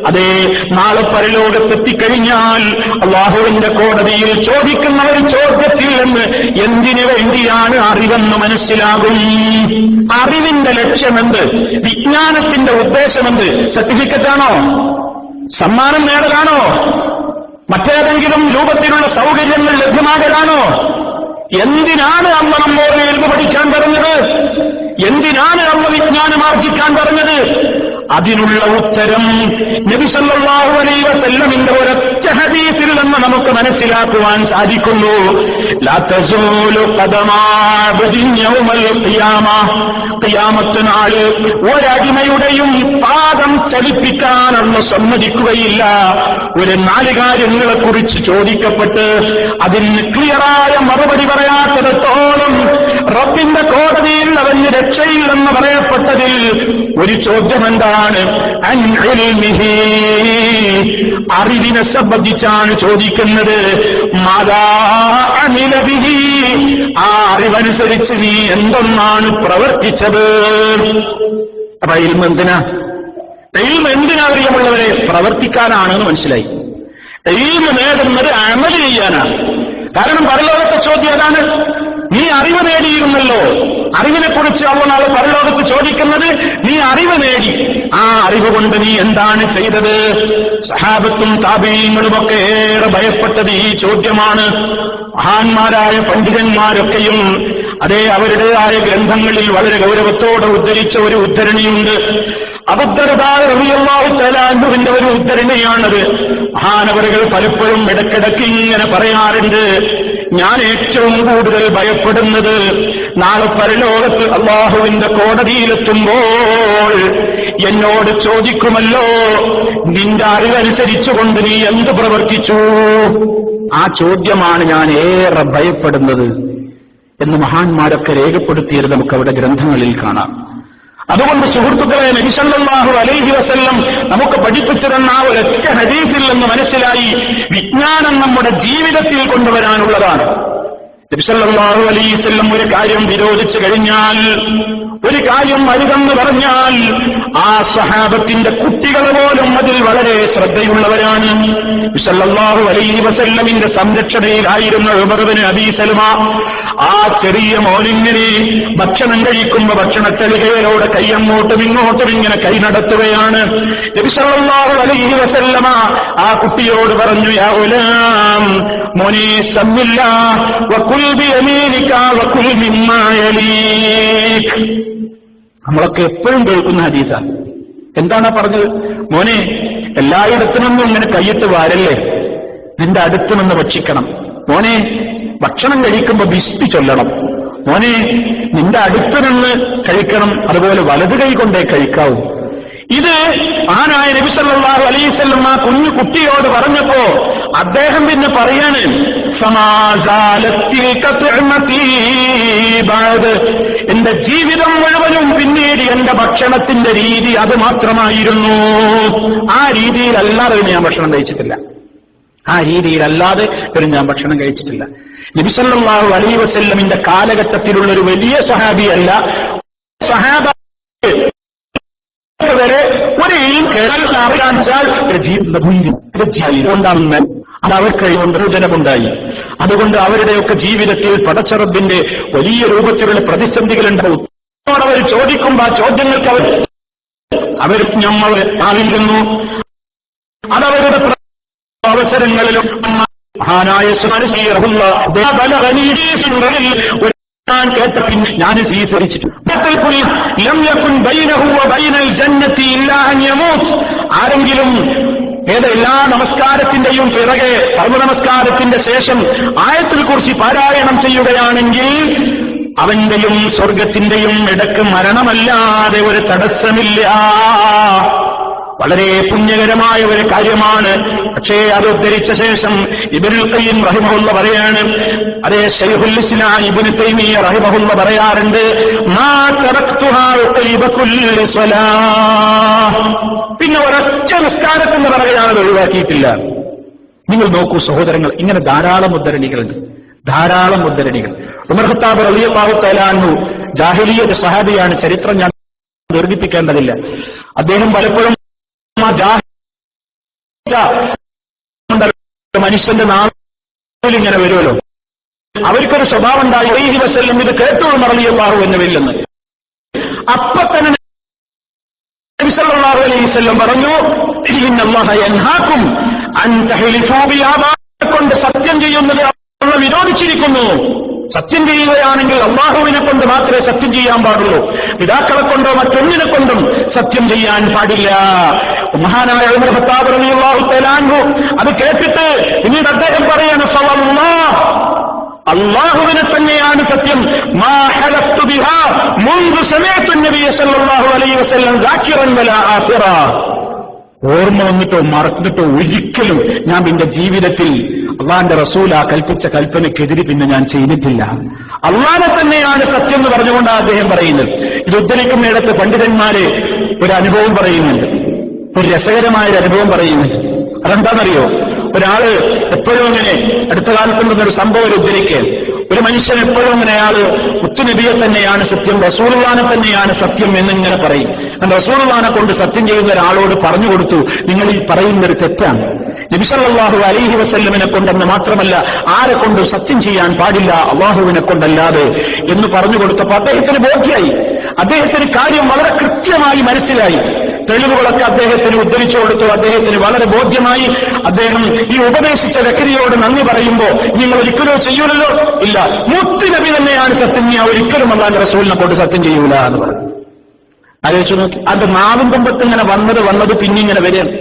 അതേ, നാളെ പരലോകത്തെത്തിക്കഴിഞ്ഞാൽ അല്ലാഹുവിന്റെ കോടതിയിൽ ചോദിക്കുന്ന ഒരു ചോദ്യത്തിൽ നിന്ന് എന്തിനു വേണ്ടിയാണ് അറിവെന്ന് മനസ്സിലാകും. അറിവിന്റെ ലക്ഷ്യമെന്ത്? വിജ്ഞാനത്തിന്റെ ഉദ്ദേശമെന്ത്? സർട്ടിഫിക്കറ്റാണോ? സമ്മാനം നേടലാണോ? മറ്റേതെങ്കിലും രൂപത്തിലുള്ള സൗകര്യങ്ങൾ ലഭ്യമാകലാണോ? എന്തിനാണ് അള്ള നമ്മോട് ഇൽമു പഠിക്കാൻ പറഞ്ഞത്? എന്തിനാണ് അള്ള വിജ്ഞാനം ആർജിക്കാൻ പറഞ്ഞത്? അതിനുള്ള ഉത്തരം നബി സല്ലല്ലാഹു അലൈഹി വസല്ലമിന്റെ ഒരൊറ്റ ഹദീസിൽ നിന്ന് നമുക്ക് മനസ്സിലാക്കുവാൻ സാധിക്കുന്നു. ലാ തസൂലു ഖദമാ അബ്ദിൻ യൗമൽ ഖിയാമ, ഖിയാമത്ത് നാളിൽ ഒരടിമയുടെയും പാദം ചലിപ്പിക്കാനൊന്നും സമ്മതിക്കുകയില്ല. ഒരു 4 കാര്യങ്ങളെക്കുറിച്ച് ചോദിക്കപ്പെട്ട് അതിന് ക്ലിയറായ മറുപടി പറയാത്തിടത്തോളം റബ്ബിന്റെ കോടതിയിൽ അവന് രക്ഷയില്ലെന്ന് പറയപ്പെട്ടതിൽ ഒരു ചോദ്യം എന്താണ്? അൻ ഇൽമിഹി, അറിവിനെ സംബന്ധിച്ചാണ് ചോദിക്കുന്നത്. മാദാ അമില ബിഹി, ആ അറിവനുസരിച്ച് നീ എന്തൊന്നാണ് പ്രവർത്തിച്ചത്? അപ്പൊ ഇൽമ് എന്തിനാ? ഇൽമ് എന്തിനാ അറിയാമുള്ളവരെ? പ്രവർത്തിക്കാനാണെന്ന് മനസ്സിലായി. ഇൽമ് നേടുന്നത് അമൽ ചെയ്യാനാണ്. കാരണം പരലോകത്തെ ചോദ്യം അതാണ്. നീ അറിവ് നേടിയിരുന്നല്ലോ. അറിവിനെക്കുറിച്ച് അവ നാളെ പരലോകത്ത് ചോദിക്കുന്നത് നീ അറിവ് നേടി, ആ അറിവ് കൊണ്ട് നീ എന്താണ് ചെയ്തത്? സഹാബത്തും താബീങ്ങളുമൊക്കെ ഏറെ ഭയപ്പെട്ടത് ഈ ചോദ്യമാണ്. മഹാന്മാരായ പണ്ഡിതന്മാരൊക്കെയും അതേ അവരുടേതായ ഗ്രന്ഥങ്ങളിൽ വളരെ ഗൗരവത്തോടെ ഉദ്ധരിച്ച ഒരു ഉദ്ധരണിയുണ്ട്. അബൂദർദാ റളിയല്ലാഹു തആല അൻഹുവിന്റെ ഒരു ഉദ്ധരണിയാണത്. മഹാനവറുകൾ പലപ്പോഴും ഇടയ്ക്കിടയ്ക്ക് ഇങ്ങനെ പറയാറുണ്ട്, ഞാൻ ഏറ്റവും കൂടുതൽ ഭയപ്പെടുന്നത് നാളെ പരലോകത്ത് അല്ലാഹുവിന്റെ കോടതിയിലെത്തുമ്പോൾ എന്നോട് ചോദിക്കുമല്ലോ, നിന്റെ അറിവനുസരിച്ചുകൊണ്ട് നീ എന്ത് പ്രവർത്തിച്ചു? ആ ചോദ്യമാണ് ഞാൻ ഏറെ ഭയപ്പെടുന്നത് എന്ന് മഹാന്മാരൊക്കെ രേഖപ്പെടുത്തിയത് നമുക്ക് അവിടെ ഗ്രന്ഥങ്ങളിൽ കാണാം. അതുകൊണ്ട് സുഹൃത്തുക്കളെ, നബി സല്ലല്ലാഹു അലൈഹി വസല്ലം നമുക്ക് പഠിപ്പിച്ചു തന്ന ആ ഒരൊറ്റ ഹദീസിൽ നിന്ന് മനസ്സിലായി വിജ്ഞാനം നമ്മുടെ ജീവിതത്തിൽ കൊണ്ടുവരാനുള്ളതാണ്. നബി സല്ലല്ലാഹു അലൈഹി വസല്ലം ഒരു കാര്യം വിരോധിച്ചു കഴിഞ്ഞാൽ, ഒരു കാര്യം അരുതെന്ന് പറഞ്ഞാൽ ആ സ്വഹാബത്തിന്റെ കുട്ടികൾ പോലും അതിൽ വളരെ ശ്രദ്ധയുള്ളവരാണ്. നബി സല്ലല്ലാഹു അലൈഹി വസല്ലമിന്റെ സംരക്ഷണയിലായിരുന്ന ഉമർ ഇബ്നു അബീ സൽമ ആ ചെറിയ മോനിങ്ങനെ ഭക്ഷണം കഴിക്കുമ്പോ ഭക്ഷണത്തലികയിലൂടെ കൈയങ്ങോട്ടും ഇങ്ങോട്ടും ഇങ്ങനെ കൈ നടത്തുകയാണ്. നബി സല്ലല്ലാഹു അലൈഹി വസല്ലമ ആ കുട്ടിയോട് പറഞ്ഞു, യാ ഗുലാം, മോനെ സമ്മില്ലാഹ് വകുൽ ബിയമീനിക വകുൽ മിമ്മാ യലീക്. നമ്മളൊക്കെ എപ്പോഴും കേൾക്കുന്ന ഹദീസാണ്. എന്താണ് പറഞ്ഞത്? മോനെ, എല്ലായിടത്തു നിന്നും ഇങ്ങനെ കൈയിട്ട് വാരല്ലേ, നിന്റെ അടുത്ത് നിന്ന് ഭക്ഷിക്കണം. മോനെ, ഭക്ഷണം കഴിക്കുമ്പോ ബിസ്മി ചൊല്ലണം. മോനെ, നിന്റെ അടുത്ത് നിന്ന് കഴിക്കണം, അതുപോലെ വലതു കൈ കൊണ്ടേ കഴിക്കാവൂ. ഇത് ആനായ നബി സല്ലല്ലാഹു അലൈഹി വസല്ലം ആ കുഞ്ഞു കുട്ടിയോട് പറഞ്ഞപ്പോ അദ്ദേഹം പിന്നെ പറയാണ്, എന്റെ ജീവിതം മുഴുവനും പിന്നീട് എന്റെ ഭക്ഷണത്തിന്റെ രീതി അത് മാത്രമായിരുന്നു. ആ രീതിയിലല്ലാതെ ഞാൻ ഭക്ഷണം കഴിച്ചിട്ടില്ല. ആ രീതിയിലല്ലാതെ ഞാൻ ഭക്ഷണം കഴിച്ചിട്ടില്ല. നബി സല്ലല്ലാഹു അലൈഹി വസല്ലമിന്റെ കാലഘട്ടത്തിലുള്ള ഒരു വലിയ സ്വഹാബിയല്ല, സ്വഹാബ വരെ ഒരു കാണിച്ചാൽ കൊണ്ടാണെന്ന് അത് അവർക്ക് പ്രയോജനമുണ്ടായി. അതുകൊണ്ട് അവരുടെയൊക്കെ ജീവിതത്തിൽ പടച്ചറബിന്റെ വലിയ രൂപത്തിലുള്ള പ്രതിസന്ധികളുണ്ടാവും. അവർ ചോദിക്കുമ്പോൾ ആ ചോദ്യങ്ങൾക്ക് അവർ നമ്മൾ ആവിരുന്നു. അതവരുടെ അവസരങ്ങളിലും മഹാനായ കേട്ട പിന്നെ ഞാൻ ആരെങ്കിലും എല്ലാ നമസ്കാരത്തിന്റെയും പിറകെ സർവ്വനമസ്കാരത്തിന്റെ ശേഷം ആയത്തിൽ കുറിച്ച് പാരായണം ചെയ്യുകയാണെങ്കിൽ അവന്റെയും സ്വർഗത്തിന്റെയും ഇടക്ക് മരണമല്ലാതെ ഒരു തടസ്സമില്ല. വളരെ പുണ്യകരമായ ഒരു കാര്യമാണ്. പക്ഷേ അത് ഉദ്ധരിച്ച ശേഷം ഇബ്നുൽ ഖയ്യിം റഹിമഹുല്ലാഹ് പറയാണ്, അതേ ശൈഖുൽ ഇസ്ലാം ഇബ്നു തൈമിയ്യ റഹിമഹുല്ലാഹ് പറയാറുണ്ട്, മാ തറക്തുഹാ ഖൈബ കുല്ലി സ്വലാഹ്, പിന്നെ ഒരൊറ്റ നിസ്കാരത്തിന്റെ പിറകെയാണ് ഒഴിവാക്കിയിട്ടില്ല. നിങ്ങൾ നോക്കൂ സഹോദരങ്ങൾ, ഇങ്ങനെ ധാരാളം ഉദ്ധരണികളുണ്ട്, ധാരാളം ഉദ്ധരണികൾ. ഉമർ ഖത്താബ് റളിയല്ലാഹു തആല അൻഹു ജാഹിലിയ്യത്ത് സഹാബിയാണ്, ചരിത്രം ഞാൻ ദീർഘിപ്പിക്കേണ്ടതില്ല. അദ്ദേഹം പലപ്പോഴും മനുഷ്യന്റെ നാവിൽ ഇങ്ങനെ വരുമല്ലോ, അവർക്കൊരു സ്വഭാവം ഉണ്ടായി, അലൈഹി വസല്ലം ഇത് കേട്ടു റളിയല്ലാഹു അൻഹുവില്ലെന്ന്. അപ്പൊ തന്നെ നബി സല്ലല്ലാഹു അലൈഹി വസല്ലം പറഞ്ഞു, ഇന്നല്ലാഹ യൻഹാകും അൻ തഹ്ലിഫൂ ബിആബാഇ, കൊണ്ട് സത്യം ചെയ്യുന്നത് അല്ലാഹു വിരോധിച്ചിരിക്കുന്നു. സത്യം ചെയ്യുകയാണെങ്കിൽ അല്ലാഹുവിനെ കൊണ്ട് മാത്രമേ സത്യം ചെയ്യാൻ പാടുള്ളൂ, പിതാക്കളെ കൊണ്ടോ മറ്റൊന്നിനെ കൊണ്ടും സത്യം ചെയ്യാൻ പാടില്ല. മഹാനായ ഉമർ ഖത്താബ് റളിയല്ലാഹു തആല അൻഹു അത് കേട്ടിട്ട് പിന്നീട് അദ്ദേഹം പറയാണ്, അല്ലാഹുവിനെ തന്നെയാണ് സത്യം, മാ ഹലഫ്തു ബിഹാ മുൻദു സമഅതു നബിയ സല്ലല്ലാഹു അലൈഹി വസല്ലം ദാകിറൻ വലാ ആഖിറ, ഓർമ്മ വന്നിട്ടോ മറന്നിട്ടോ ഒരിക്കലും ഞാൻ എന്റെ ജീവിതത്തിൽ അള്ളാന്റെ റസൂൽ ആ കൽപ്പിച്ച കൽപ്പനയ്ക്കെതിരെ പിന്നെ ഞാൻ ചെയ്തിട്ടില്ല. അള്ളാനെ തന്നെയാണ് സത്യം എന്ന് പറഞ്ഞുകൊണ്ടാണ് അദ്ദേഹം പറയുന്നത്. ഇത് ഉദ്ധരിക്കുന്നിടത്ത് പണ്ഡിതന്മാര് ഒരു അനുഭവം പറയുന്നുണ്ട്, ഒരു രസകരമായൊരു അനുഭവം പറയുന്നുണ്ട്. അതെന്താണെന്നറിയോ? ഒരാള് എപ്പോഴും ഇങ്ങനെ അടുത്ത കാലത്തുണ്ടെന്നൊരു സംഭവം ഉദ്ധരിക്കുക, ഒരു മനുഷ്യൻ എപ്പോഴും ഇങ്ങനെ അയാള് മുത്തുനബിയെ തന്നെയാണ് സത്യം, റസൂലുള്ളാഹിനെ തന്നെയാണ് സത്യം എന്നിങ്ങനെ പറയും. റസൂലുള്ളാഹിനെ കൊണ്ട് സത്യം ചെയ്യുന്ന ഒരാളോട് പറഞ്ഞു കൊടുത്തു, നിങ്ങൾ ഈ പറയുന്നൊരു തെറ്റാണ്, നബി സല്ലല്ലാഹു അലൈഹി വസല്ലമിനെ കൊണ്ടെന്ന് മാത്രമല്ല ആരെ കൊണ്ട് സത്യം ചെയ്യാൻ പാടില്ല അള്ളാഹുവിനെ കൊണ്ടല്ലാതെ എന്ന് പറഞ്ഞു കൊടുത്തപ്പോൾ അദ്ദേഹത്തിന് ബോധ്യമായി, അദ്ദേഹത്തിന് കാര്യം വളരെ കൃത്യമായി മനസ്സിലായി. തെളിവുകളൊക്കെ അദ്ദേഹത്തിന് ഉദ്ധരിച്ചു കൊടുത്തു, അദ്ദേഹത്തിന് വളരെ ബോധ്യമായി. അദ്ദേഹം ഈ ഉപദേശിച്ച വ്യക്തിയോട് നന്ദി പറയുമ്പോൾ, നിങ്ങൾ ഒരിക്കലോ ചെയ്യൂലല്ലോ, ഇല്ല, മുത്തുനബി തന്നെയാണ് സത്യം, ഞാൻ ഒരിക്കലും അല്ലാഹുവിന്റെ റസൂലിനെ കൊണ്ട് സത്യം ചെയ്യൂല എന്ന് പറഞ്ഞു. ആലോചിച്ചു നോക്കി, അത് നാവിൻ തുമ്പത്ത് ഇങ്ങനെ വന്നത് പിന്നിങ്ങനെ വരികയാണ്,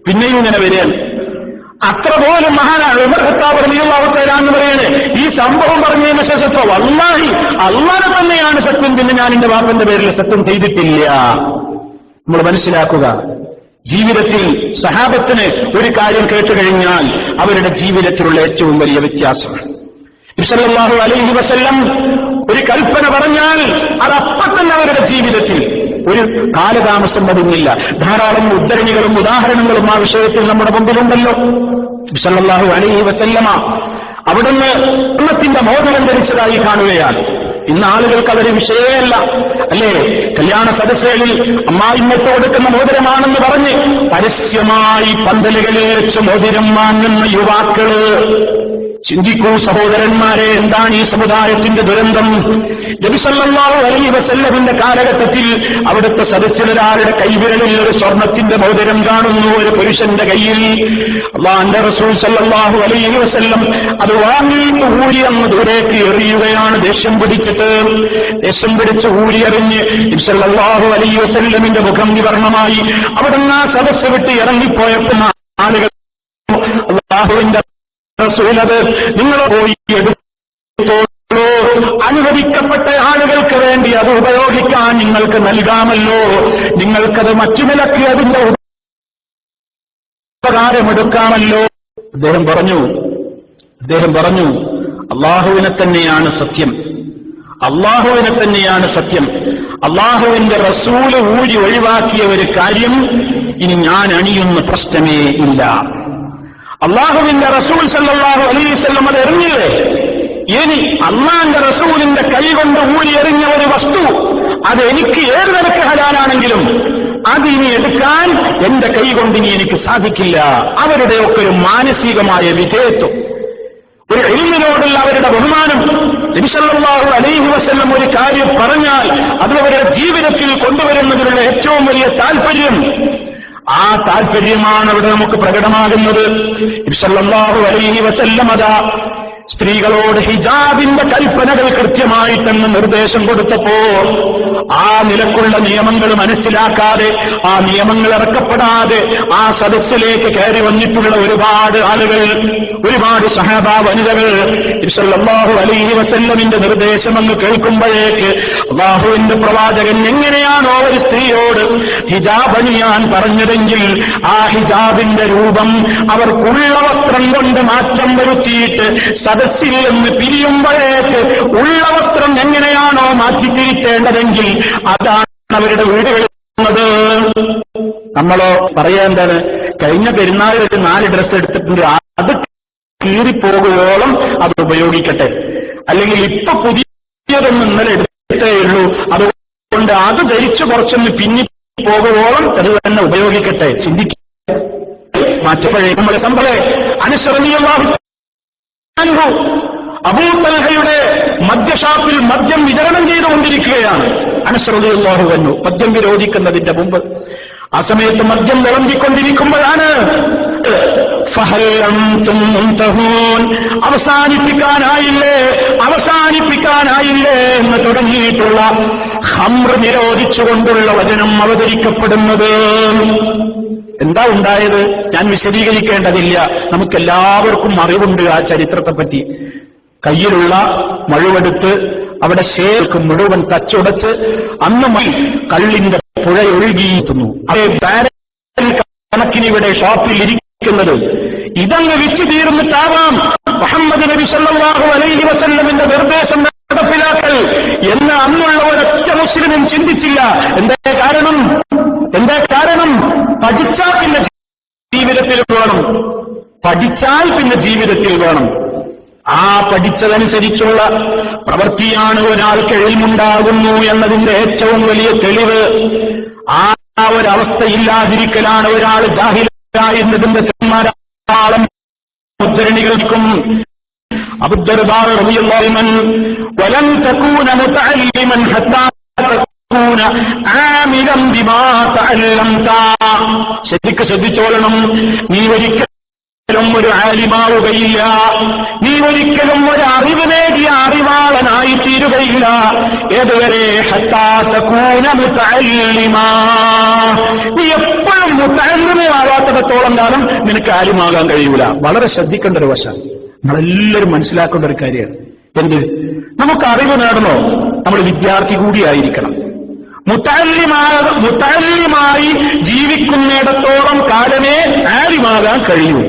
പിന്നെയും ഇങ്ങനെ വരികയാണ്. അത്ര പോലും മഹാനാണ് ഉമർ ഖത്താബ് റളിയല്ലാഹു തആല എന്ന് പറയാണ്, ഈ സംഭവം പറഞ്ഞതിന് ശേഷത്തോ വല്ലാഹി അല്ലാഹു തന്നെയാണ് സത്യം, പിന്നെ ഞാൻ എന്റെ വാപ്പന്റെ പേരിൽ സത്യം ചെയ്തിട്ടില്ല. നമ്മൾ മനസ്സിലാക്കുക, ജീവിതത്തിൽ സഹാബത്തിന് ഒരു കാര്യം കേട്ടുകഴിഞ്ഞാൽ അവരുടെ ജീവിതത്തിലുള്ള ഏറ്റവും വലിയ വ്യത്യാസമാണ്. നബി സല്ലല്ലാഹു അലൈഹി വസല്ലം ഒരു കൽപ്പന പറഞ്ഞാൽ അതപ്പം തന്നെ അവരുടെ ജീവിതത്തിൽ ഒരു കാലതാമസം വരുന്നില്ല. ധാരാളം ഉദ്ധരണികളും ഉദാഹരണങ്ങളും ആ വിഷയത്തിൽ നമ്മുടെ മുമ്പിലുണ്ടല്ലോ. നബി സല്ലല്ലാഹു അലൈഹി വസല്ലമ അവിടുന്ന് സ്വർണ്ണത്തിന്റെ മോതിരം ധരിച്ചതായി കാണുകയാണ്. ഇന്ന് ആളുകൾക്ക് അതൊരു വിഷയമല്ല, അല്ലേ? കല്യാണ സദസ്സുകളിൽ അമ്മായിമ്മട്ട് കൊടുക്കുന്ന മോതിരമാണെന്ന് പറഞ്ഞ് പരസ്യമായി പന്തലുകളിൽ വെച്ച് മോതിരം വാങ്ങുന്ന യുവാക്കള്, ചിന്തിക്കൂ സഹോദരന്മാരെ, എന്താണ് ഈ സമുദായത്തിന്റെ ദുരന്തം? നബി സല്ലല്ലാഹു അലൈഹി വസല്ലമിന്റെ കാലഘട്ടത്തിൽ അവിടുത്തെ സദസ്സിലൊരാളുടെ കൈവിരലിൽ ഒരു സ്വർണത്തിന്റെ മോതിരം കാണുന്നു, ഒരു പുരുഷന്റെ കയ്യിൽ. അല്ലാഹുവിന്റെ റസൂൽ സല്ലല്ലാഹു അലൈഹി വസല്ലം അത് വാങ്ങിയിട്ട് ഊരി അങ്ങ് ദൂരേക്ക് എറിയുകയാണ്. ദേഷ്യം പിടിച്ച് ഊരി എറിഞ്ഞ് നബി സല്ലല്ലാഹു അലൈഹി വസല്ലമിന്റെ മുഖം വിവർണമായി. അവിടുന്ന് ആ സദസ്സ് വിട്ട് ഇറങ്ങിപ്പോയപ്പോൾ ആളുകൾ, അല്ലാഹുവിന്റെ റസൂലത് നിങ്ങൾ പോയി എടുത്തോളൂ, അനുവദിക്കപ്പെട്ട ആളുകൾക്ക് വേണ്ടി അത് ഉപയോഗിക്കാൻ നിങ്ങൾക്ക് നൽകാമല്ലോ, നിങ്ങൾക്കത് മറ്റു നിലക്ക് അതിന്റെ ഉപകാരമെടുക്കാമല്ലോ. അദ്ദേഹം പറഞ്ഞു അള്ളാഹുവിനെ തന്നെയാണ് സത്യം, അള്ളാഹുവിനെ തന്നെയാണ് സത്യം. അള്ളാഹുവിന്റെ റസൂല് ഊരി ഒഴിവാക്കിയ ഒരു കാര്യം ഇനി ഞാൻ അണിയുന്ന പ്രശ്നമേ ഇല്ല. അള്ളാഹുവിന്റെ റസൂൽ സല്ലല്ലാഹു അലൈഹി വസല്ലം അത് എറിഞ്ഞില്ലേ, ഇനി അള്ളാന്റെ റസൂലിന്റെ കൈ കൊണ്ട് ഊരി എറിഞ്ഞ ഒരു വസ്തു അത് എനിക്ക് ഏത് നിലക്ക് ഹലാലാണെങ്കിലും അത് ഇനി എടുക്കാൻ എന്റെ കൈ കൊണ്ട് ഇനി എനിക്ക് സാധിക്കില്ല. അവരുടെയൊക്കെ ഒരു മാനസികമായ വിധേയത്വം, ഒരു ഇൽമിനോടുള്ള അവരുടെ ബഹുമാനം. നബി സല്ലല്ലാഹു അലൈഹി വസല്ലം ഒരു കാര്യം പറഞ്ഞാൽ അത് അവരുടെ ജീവിതത്തിൽ കൊണ്ടുവരുന്നതിനുള്ള ഏറ്റവും വലിയ താല്പര്യം, ആ താല്പര്യമാണ് അവിടെ നമുക്ക് പ്രകടമാകുന്നത്. നബി സല്ലല്ലാഹു അലൈഹി വസല്ലം അതാ സ്ത്രീകളോട് ഹിജാബിന്റെ കൽപ്പനകൾ കൃത്യമായിട്ടെന്ന് നിർദ്ദേശം കൊടുത്തപ്പോ ആ നിലക്കുള്ള നിയമങ്ങൾ മനസ്സിലാക്കാതെ, ആ നിയമങ്ങൾ ഇറക്കപ്പെടാതെ ആ സദസ്സിലേക്ക് കയറി വന്നിട്ടുള്ള ഒരുപാട് ആളുകൾ, ഒരുപാട് സഹാബ വനിതകൾ സല്ലല്ലാഹു അലൈഹി വസല്ലമിന്റെ നിർദ്ദേശം അങ്ങ് കേൾക്കുമ്പോഴേക്ക് അല്ലാഹുവിന്റെ പ്രവാചകൻ എങ്ങനെയാണോ ഒരു സ്ത്രീയോട് ഹിജാബ് അണിയാൻ പറഞ്ഞതെങ്കിൽ ആ ഹിജാബിന്റെ രൂപം അവർക്കുള്ള വസ്ത്രം കൊണ്ട് മാറ്റം വരുത്തിയിട്ട് സദസ്സിൽ നിന്ന് പിരിയുമ്പോഴേക്ക് ഉള്ള വസ്ത്രം എങ്ങനെയാണോ മാറ്റിത്തിരിക്കേണ്ടതെങ്കിൽ അതാണ് അവരുടെ വീടുകളിൽ. നമ്മളോ പറയാൻ എന്താണ്, കഴിഞ്ഞ പെരുന്നാളിൽ 4 ഡ്രസ്സ് എടുത്തിട്ടുണ്ട്, അത് കീറിപ്പോകുവോളം അത് ഉപയോഗിക്കട്ടെ, അല്ലെങ്കിൽ ഇപ്പൊ പുതിയതൊന്നും ഇന്നലെ എടുത്തേ ഉള്ളൂ, അതുകൊണ്ട് അത് ധരിച്ചു കുറച്ചൊന്ന് പിന്നി പോകുവോളം അത് തന്നെ ഉപയോഗിക്കട്ടെ. ചിന്തിക്കുക. മാറ്റപ്പോഴേ നമ്മളെ സംഭവേ അനുസരണീയമാകും. അബൂ തൽഹയുടെ മദ്യഷാപ്പിൽ മദ്യം വിതരണം ചെയ്തുകൊണ്ടിരിക്കുകയാണ്. അനസ് റളിയല്ലാഹു അൻഹു മദ്യം വിരോധിക്കുന്നതിന്റെ മുമ്പ് ആ സമയത്ത് മദ്യം വിളമ്പിക്കൊണ്ടിരിക്കുമ്പോഴാണ് അവസാനിപ്പിക്കാനായില്ലേ എന്ന് തുടങ്ങിയിട്ടുള്ള ഖംർ നിരോധിച്ചുകൊണ്ടുള്ള വചനം അവതരിക്കപ്പെടുന്നത്. എന്താ ഉണ്ടായത്? ഞാൻ വിശദീകരിക്കേണ്ടതില്ല, നമുക്കെല്ലാവർക്കും അറിവുണ്ട് ആ ചരിത്രത്തെപ്പറ്റി. കയ്യിലുള്ള മഴുവെടുത്ത് അവിടെ ശേഖം മുഴുവൻ തച്ചുടച്ച് അന്ന് കള്ളിന്റെ പുഴയൊഴുകിയിരുന്നു. അതേ ബാരൽ കണക്കിനിവിടെ ഷോപ്പിൽ ഇരിക്കുന്നത്. ഇതങ്ങ് വിറ്റ് തീർന്നിട്ടാവാം മുഹമ്മദ് നബി സല്ലല്ലാഹു അലൈഹി വസല്ലമിന്റെ നിർദ്ദേശം നടപ്പിലാക്കൽ എന്ന് അന്നുള്ള ഒരൊറ്റ മുസ്ലിമും ചിന്തിച്ചില്ല. എന്താ കാരണം? പഠിച്ചാൽ പിന്നെ ജീവിതത്തിൽ വേണം. ആ പഠിച്ചതനുസരിച്ചുള്ള പ്രവൃത്തിയാണ് ഒരാൾക്ക് എൽമുണ്ടാകുന്നു എന്നതിന്റെ ഏറ്റവും വലിയ തെളിവ്. ആ ഒരവസ്ഥയില്ലാതിരിക്കലാണ് ഒരാൾ ജാഹിലായിരുന്നതിന്റെ ധാരാളം ഉദ്ധരണികൾക്കും. അബൂദർദാ റളിയല്ലാഹു അൻഹു വലൻ തകൂന മുതഅല്ലിമൻ ഹത്താ തകൂന ആമിലൻ ബിമാ തഅല്ലംത. ശരിക്ക് ശ്രദ്ധിച്ചോളണം, നീ ഒരിക്കലും ഒരു ആലിമാവുകയില്ല, നീ ഒരിക്കലും ഒരു അറിവ് നേടിയ അറിവാളനായി തീരുകയില്ല. ഏതുവരെ? ഹത്താ തകൂന മുതഅല്ലിമാ. നീ എപ്പോഴും മുതഅല്ലിമാവാത്തിടത്തോളം കാലം നിനക്ക് ആലിമാകാൻ കഴിയൂല. വളരെ ശ്രദ്ധിക്കേണ്ട ഒരു വശം, നമ്മളെല്ലാവരും മനസ്സിലാക്കേണ്ട ഒരു കാര്യമാണ്. എന്ത്? നമുക്ക് അറിവ് നേടണോ? നമ്മൾ വിദ്യാർത്ഥി കൂടിയായിരിക്കണം. മുതഅല്ലിമായി ജീവിക്കുന്നിടത്തോളം കാലമേ ആലിമാകാൻ കഴിയൂ.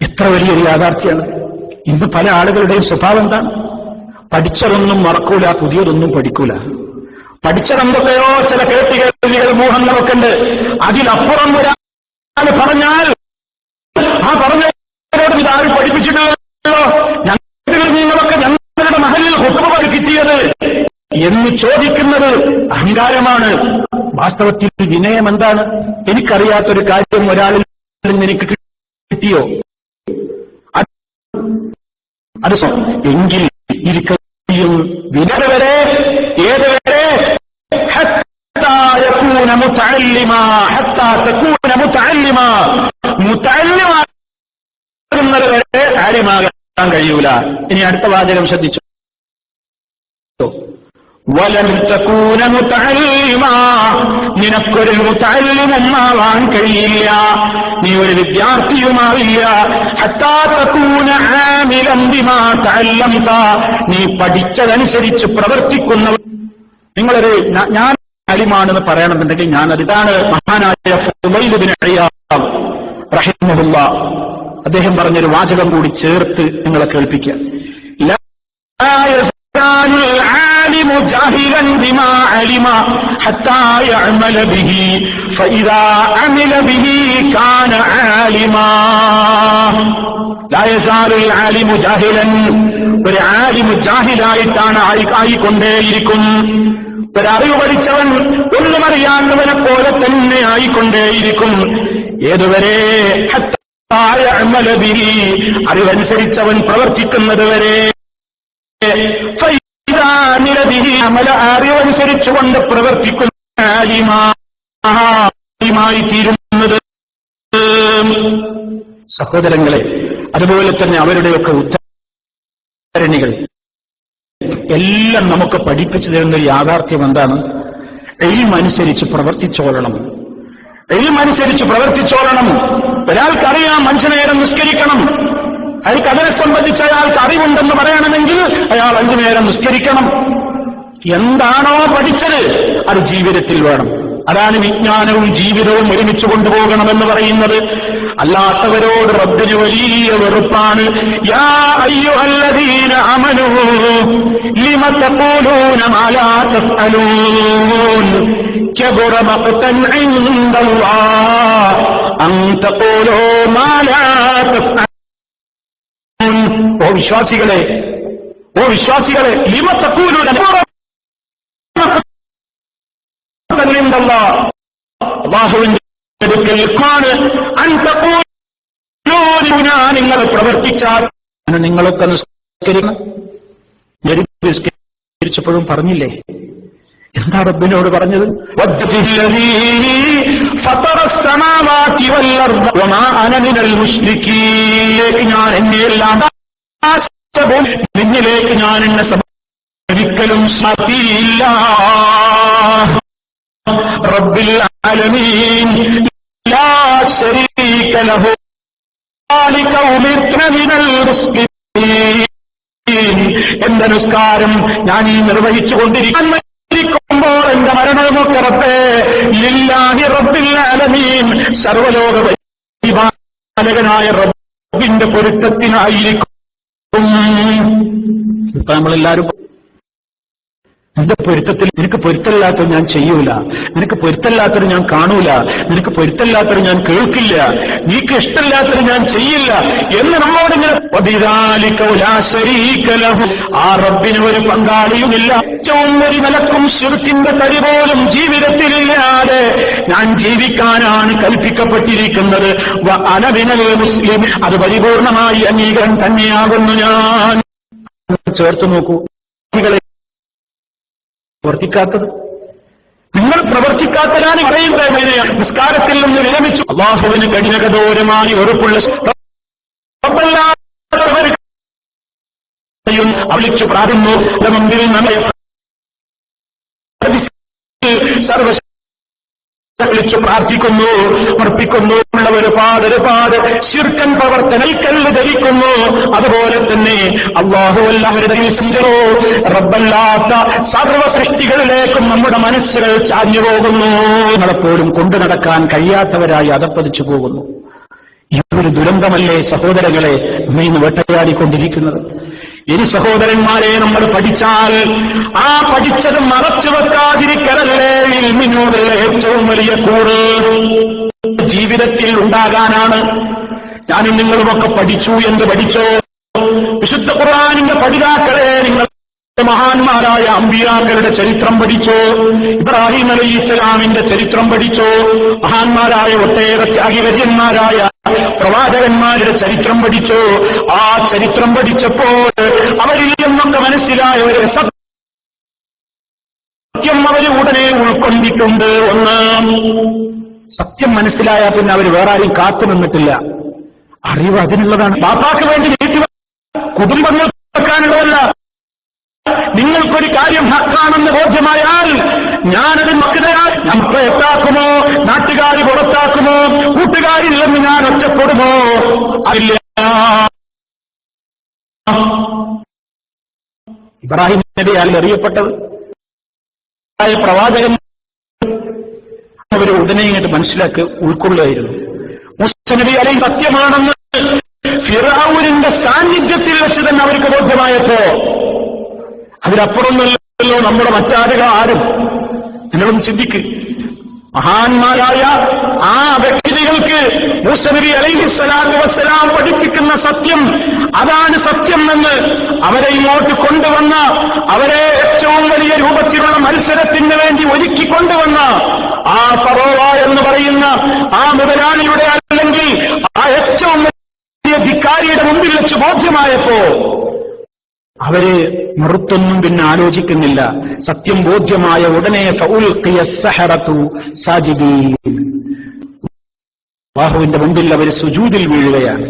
എത്ര വലിയൊരു യാഥാർത്ഥ്യമാണ്. ഇന്ന് പല ആളുകളുടെയും സ്വഭാവം എന്താണ്? പഠിച്ചതൊന്നും മറക്കൂല, പുതിയതൊന്നും പഠിക്കൂല. പഠിച്ചതെന്തൊക്കെയോ ചില കേട്ടുകേൾവികൾ, മോഹങ്ങളൊക്കെ ഉണ്ട്. അതിലപ്പുറം ഒരാൾ പറഞ്ഞാൽ ആ പറഞ്ഞവരോട് ഇതാരും പഠിപ്പിച്ചിട്ടുണ്ടല്ലോ, നിങ്ങളൊക്കെ ഞങ്ങളുടെ മഹലിൽ ഹുത്ബ കിട്ടിയത് എന്ന് ചോദിക്കുന്നത് അഹങ്കാരമാണ്. വാസ്തവത്തിൽ വിനയം എന്താണ്? എനിക്കറിയാത്തൊരു കാര്യം ഒരാളിൽ നിന്ന് എനിക്ക് കിട്ടിയോ? അത് എങ്കിൽ ഇരിക്കും വിനവരെ ഏതുവരെ മുതഅല്ലിമാകുന്നതുവരെ ആലിമാകാൻ കഴിയൂല. ഇനി അടുത്ത വാചകം ശ്രദ്ധിച്ചു. വലൻ തകൂന മുതഅല്ലിമാ, നിനക്കൊരു മുതഅല്ലിമാവാൻ കഴിയില്ല, നീ ഒരു വിദ്യാർത്ഥിയുമാവില്ല. ഹത്താ തകൂന ആമിലൻ ബിമാ തഅല്ലംത, നീ പഠിച്ചതനുസരിച്ച് പ്രവർത്തിക്കുന്നവർ. നിങ്ങളൊരു ഞാൻ ആലിമാണെന്ന് പറയണമെന്നുണ്ടെങ്കിൽ ഞാനതാണ് മഹാനായ ഫുളൈൽ ഇബ്നു ഇയാദ് റഹിമഹുല്ലാഹ് അദ്ദേഹം പറഞ്ഞൊരു വാചകം കൂടി ചേർത്ത് നിങ്ങളെ കേൾപ്പിക്കുക. العالم جاهلا بما علم حتى يعمل به فإذا عمل به كان عالما. لا يزال العالم جاهلا. ഒരു ആലിമു ജാഹിലായിട്ടാണ് ആയിക്കൊണ്ടേയിരിക്കും. ഒരറിവ് പഠിച്ചവൻ ഒന്നും അറിയാത്തവനെ പോലെ തന്നെ ആയിക്കൊണ്ടേയിരിക്കും. ഏതുവരെ? ഹത്താ യഅമല ബിഹി, അറിവനുസരിച്ചവൻ പ്രവർത്തിക്കുന്നത് വരെ. അറിവനുസരിച്ചുകൊണ്ട് പ്രവർത്തിക്കുന്ന ആലിമായി തീരുന്നത്. സഹോദരങ്ങളെ, അതുപോലെ തന്നെ അവരുടെയൊക്കെ ഉദ്ധരണികൾ എല്ലാം നമുക്ക് പഠിപ്പിച്ചു തരുന്നൊരു യാഥാർത്ഥ്യം എന്താണ്? ഇൽമനുസരിച്ച് പ്രവർത്തിച്ചോളണം. ഇൽമനുസരിച്ച് പ്രവർത്തിച്ചോളണം. ഒരാൾക്കറിയാം 5 നേരം നിസ്കരിക്കണം, അയാൾക്ക് അതിനെ സംബന്ധിച്ച് അയാൾക്ക് അറിവുണ്ടെന്ന് പറയണമെങ്കിൽ അയാൾ 5 നേരം നിസ്കരിക്കണം. എന്താണോ പഠിച്ചത് അത് ജീവിതത്തിൽ വേണം. അതാണ് വിജ്ഞാനവും ജീവിതവും ഒരുമിച്ച് കൊണ്ടുപോകണമെന്ന് പറയുന്നത്. അല്ലാത്തവരോട് റബ്ബിന് വലിയ വെറുപ്പാണ്. യാ അയ്യുഹല്ലദീന ആമനൂ ലിമ തഖൂലൂന മാ ലാ തഫ്അലൂൻ കബറ മഖ്തൻ ഇൻദല്ലാഹ് അൻ തഖൂലൂ മാ ലാ തഫ്അലൂൻ. ഓ വിശ്വാസികളെ ലിമ തഖൂലൂന അല്ലാഹുവിന്റെ അടുക്കൽ നിങ്ങൾ പ്രവർത്തിച്ചാൽ നിങ്ങളൊക്കെ നിസ്കരിച്ചപ്പോഴും പറഞ്ഞില്ലേ എന്താ റബ്ബിനോട് പറഞ്ഞത്? ഞാൻ എന്നെയെല്ലാം നിന്നിലേക്ക് ഞാൻ എന്നെ ഒരിക്കലും സാധിയില്ല. റബ്ബിൽ ആലമീൻ ലാ ശരീക ലഹു ذلك أمرت من المسلمين. എന്റെ നിസ്കാരം ഞാൻ ഈ നിർവഹിച്ചുകൊണ്ടിരിക്കുമ്പോൾ എന്റെ മരണമൊക്കെ റബ്ബേ ലില്ലാഹി റബ്ബിൽ ആലമീൻ, സർവലോക പരിപാലകനായ റബ്ബിന്റെ പൊരുത്തത്തിനായിരിക്കും. ഇപ്പൊ നമ്മളെല്ലാവരും എന്റെ പൊരുത്തത്തിൽ നിനക്ക് പൊരുത്തല്ലാത്തത് ഞാൻ ചെയ്യൂല, നിനക്ക് പൊരുത്തല്ലാത്തത് ഞാൻ കാണൂല, നിനക്ക് പൊരുത്തല്ലാത്തത് ഞാൻ കേൾക്കില്ല, നീക്ക് ഇഷ്ടമില്ലാത്തത് ഞാൻ ചെയ്യില്ല എന്ന് നമ്മോടിങ്ങനെ ആ റബ്ബിന് ഒരു പങ്കാളിയുമില്ല. ഏറ്റവും ഒരു നിലക്കും ശിർക്കിന്റെ തരി പോലും ജീവിതത്തിലില്ലാതെ ഞാൻ ജീവിക്കാനാണ് കൽപ്പിക്കപ്പെട്ടിരിക്കുന്നത്. അനബിനൽ മുസ്ലിം, അത് പരിപൂർണമായി അംഗീകാരം തന്നെയാകുന്നു. ഞാൻ ചേർത്ത് നോക്കൂ, പ്രവർത്തിക്കാത്തത് നിങ്ങൾ പ്രവർത്തിക്കാത്തതാണ് പറയുന്നത്. നിസ്കാരത്തിൽ നിന്ന് വിരമിച്ചു അല്ലാഹുവിന് കഠിനകഠോരമായി വെറുപ്പുള്ള വിളിച്ചു പ്രാർത്ഥിക്കുന്നു. മുമ്പിൽ നമ്മെ വിളിച്ചു പ്രാർത്ഥിക്കുന്നു, അർപ്പിക്കുന്നു. ഉള്ള ഒരുപാട് ശിർക്കൻ പ്രവർത്തനക്കല്ല് ധരിക്കുന്നു. അതുപോലെ തന്നെ അല്ലാഹു അല്ലാഹുവിന്റെ മെസ്സഞ്ചറോ റബ്ബല്ലാത്ത സർവ്വ സൃഷ്ടികളിലേക്കും നമ്മുടെ മനസ്സുകൾ ചാഞ്ഞു പോകുന്നു. നമ്മളെപ്പോലും കൊണ്ടു നടക്കാൻ കഴിയാത്തവരായി അധപ്പതിച്ചു പോകുന്നു. ഈ ഒരു ദുരന്തമല്ലേ സഹോദരങ്ങളെ നമ്മെ ഇന്ന് വേട്ടയാടിക്കൊണ്ടിരിക്കുന്നത്? ഇനി സഹോദരന്മാരെ, നമ്മൾ പഠിച്ചാൽ ആ പഠിച്ചത് മറച്ചു വെക്കാതിരിക്കലല്ലേ ഇൽമിനോടുള്ള ഏറ്റവും വലിയ കൂറ് ജീവിതത്തിൽ ഉണ്ടാകാനാണ്. ഞാനും നിങ്ങളുമൊക്കെ പഠിച്ചു. എന്ത് പഠിച്ചോ? വിശുദ്ധ ഖുർആനിന്റെ പഠിതാക്കളെ, നിങ്ങൾ മഹാന്മാരായ അമ്പിയാക്കളുടെ ചരിത്രം പഠിച്ചോ? ഇബ്രാഹിം അലൈഹിസ്സലാമിന്റെ ചരിത്രം പഠിച്ചോ? മഹാന്മാരായ ഒട്ടേറെ ത്യാഗിവര്യന്മാരായ പ്രവാചകന്മാരുടെ ചരിത്രം പഠിച്ചോ? ആ ചരിത്രം പഠിച്ചപ്പോൾ അവരിൽ നിന്നൊക്കെ മനസ്സിലായ ഒരു സത്യം അവർ ഉടനെ ഉൾക്കൊണ്ടിട്ടുണ്ട്. ഒന്ന്, സത്യം മനസ്സിലായാൽ പിന്നെ അവർ വേറെ ആരും കാത്തു നിന്നിട്ടില്ല. അറിവ് അതിനുള്ളതാണ്. ബാപ്പാക്ക് വേണ്ടി നീട്ടി കുടുംബങ്ങൾ വെക്കാനുള്ളതല്ല. നിങ്ങൾക്കൊരു കാര്യം ഹക്കാണെന്ന് ബോധ്യമായാൽ ഞാനത് മക്കളെയാൽ നമ്മളെ എത്താക്കുമോ, നാട്ടുകാർ പുറത്താക്കുമോ, കൂട്ടുകാരില്ലെന്ന് ഞാൻ ഒറ്റപ്പെടുമോ? അറിയില്ല. ഇബ്രാഹിം നബിയാൽ അറിയപ്പെട്ടത് പ്രവാചകൻ അവർ ഉടനെ ഇങ്ങോട്ട് മനസ്സിലാക്കി ഉൾക്കൊള്ളുകയായിരുന്നു. മൂസ നബി അലൈഹി സത്യമാണെന്ന് ഫിർഔനിന്റെ സാന്നിധ്യത്തിൽ വെച്ച് തന്നെ അവർക്ക് ബോധ്യമായപ്പോ അതിലപ്പുറമല്ലോ നമ്മുടെ മറ്റാരും. നിങ്ങളും ചിന്തിക്ക്, മഹാന്മാരായ ആ വ്യക്തികൾക്ക് മൂസ നബി അലൈഹിസ്സലാത്തു വസ്സലാം പഠിപ്പിക്കുന്ന സത്യം അതാണ് സത്യം എന്ന് അവരെ ഇങ്ങോട്ട് കൊണ്ടുവന്ന, അവരെ ഏറ്റവും വലിയ രൂപത്തിലുള്ള മത്സരത്തിന് വേണ്ടി ഒരുക്കി കൊണ്ടുവന്ന ആ ഫറോവ എന്ന് പറയുന്ന ആ മുതലാളിയുടെ അല്ലെങ്കിൽ ആ ഏറ്റവും വലിയ ധിക്കാരിയുടെ മുമ്പിൽ വെച്ച് ബോധ്യമായപ്പോ അവര് മറുത്തൊന്നും പിന്നെ ആലോചിക്കുന്നില്ല. സത്യം ബോധ്യമായ ഉടനെ അല്ലാഹുവിന്റെ മുമ്പിൽ അവർ സുജൂദിൽ വീഴുകയാണ്.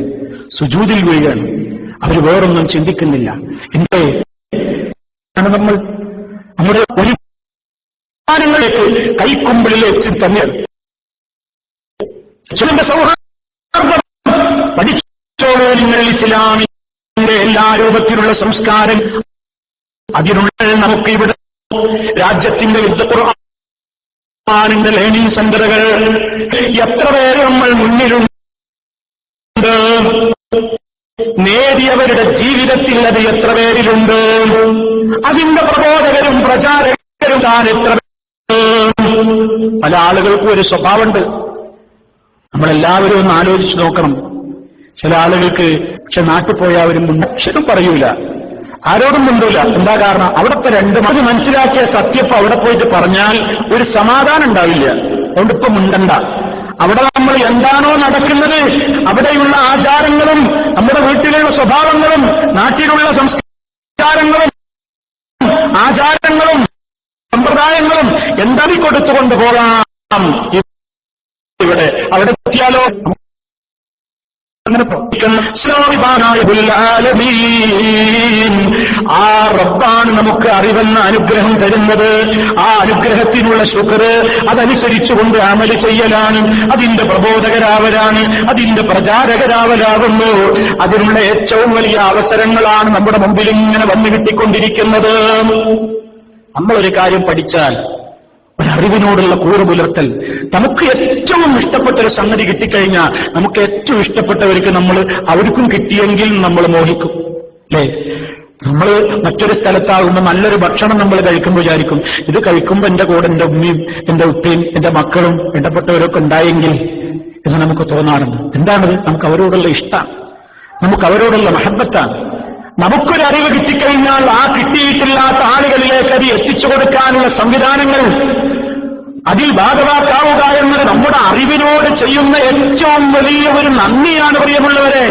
അവർ വേറൊന്നും ചിന്തിക്കുന്നില്ല. എന്റെ നമ്മൾ നമ്മുടെ ഒരു ങ്ങളിലേക്ക് കൈക്കുമ്പിളിലേക്ക് തന്നെ സൗഹാർദ്ദം പഠിച്ചോളൂ. നിങ്ങൾ ഇസ്ലാമിന്റെ എല്ലാ രൂപത്തിലുള്ള സംസ്കാരം അതിനുള്ള നമുക്ക് ഇവിടെ രാജ്യത്തിന്റെ വിദ്യ ഖുർആനിന്റെ ലേണിംഗ് സെന്ററുകൾ എത്ര പേര് നമ്മൾ മുന്നിലുണ്ട്, നേടിയവരുടെ ജീവിതത്തിൽ അത് എത്ര പേരിലുണ്ട്, അതിന്റെ പ്രബോധകരും പ്രചാരകരും താൻ എത്ര. പല ആളുകൾക്കും ഒരു സ്വഭാവമുണ്ട്, നമ്മളെല്ലാവരും ഒന്ന് ആലോചിച്ച് നോക്കണം. ചില ആളുകൾക്ക് പക്ഷെ നാട്ടിൽ പോയാൽ അവരും അക്ഷരം പറയൂല, ആരോടും മിണ്ടൂല. എന്താ കാരണം? അവിടുത്തെ അത് മനസ്സിലാക്കിയ സത്യപ്പ് അവിടെ പോയിട്ട് പറഞ്ഞാൽ ഒരു സമാധാനം ഉണ്ടാവില്ല. അതുകൊണ്ട് ഇപ്പൊ മുണ്ടണ്ട. അവിടെ നമ്മൾ എന്താണോ നടക്കുന്നത്, അവിടെയുള്ള ആചാരങ്ങളും നമ്മുടെ വീട്ടിലുള്ള സ്വഭാവങ്ങളും നാട്ടിലുള്ള സംസ്കാരങ്ങളും ആചാരങ്ങളും സമ്പ്രദായങ്ങളും എന്തായി കൊടുത്തുകൊണ്ട് പോകാം. ഇവിടെ അവിടെ എത്തിയാലോ അങ്ങനെ ആ റബ്ബാണ് നമുക്ക് അറിവെന്ന അനുഗ്രഹം തരുന്നത്. ആ അനുഗ്രഹത്തിനുള്ള ശുക്ർ അതനുസരിച്ചുകൊണ്ട് അമല് ചെയ്യലാണ്. അതിന്റെ പ്രബോധകരാവലാണ്, അതിന്റെ പ്രചാരകരാവലാകുന്നു. അതിനുള്ള ഏറ്റവും വലിയ അവസരങ്ങളാണ് നമ്മുടെ മുമ്പിൽ ഇങ്ങനെ വന്നു കിട്ടിക്കൊണ്ടിരിക്കുന്നത്. നമ്മളൊരു കാര്യം പഠിച്ചാൽ ഒരറിവിനോടുള്ള കൂറ് പുലർത്തൽ, നമുക്ക് ഏറ്റവും ഇഷ്ടപ്പെട്ടൊരു സംഗതി കിട്ടിക്കഴിഞ്ഞാൽ നമുക്ക് ഏറ്റവും ഇഷ്ടപ്പെട്ടവർക്ക് അവർക്കും കിട്ടിയെങ്കിൽ നമ്മൾ മോഹിക്കും, അല്ലേ? നമ്മൾ മറ്റൊരു സ്ഥലത്താകുമ്പോൾ നല്ലൊരു ഭക്ഷണം നമ്മൾ കഴിക്കുമ്പോൾ വിചാരിക്കും, ഇത് കഴിക്കുമ്പോൾ എന്റെ കൂടെ എന്റെ ഉമ്മയും എന്റെ ഉപ്പയും എന്റെ മക്കളും വേണ്ടപ്പെട്ടവരൊക്കെ ഉണ്ടായെങ്കിൽ എന്ന് നമുക്ക് തോന്നാറുണ്ട്. എന്താണത്? നമുക്ക് അവരോടുള്ള ഇഷ്ടമാണ്, നമുക്ക് അവരോടുള്ള മഹബത്താണ്. നമുക്കൊരറിവ് കിട്ടിക്കഴിഞ്ഞാൽ ആ കിട്ടിയിട്ടില്ലാത്ത ആളുകളിലേക്ക് അത് എത്തിച്ചു കൊടുക്കാനുള്ള സംവിധാനങ്ങൾ, അതിൽ ഭാഗവാക്കാവുക എന്നത് നമ്മുടെ അറിവിനോട് ചെയ്യുന്ന ഏറ്റവും വലിയ ഒരു നന്ദിയാണ്. പ്രിയമുള്ളവരെ,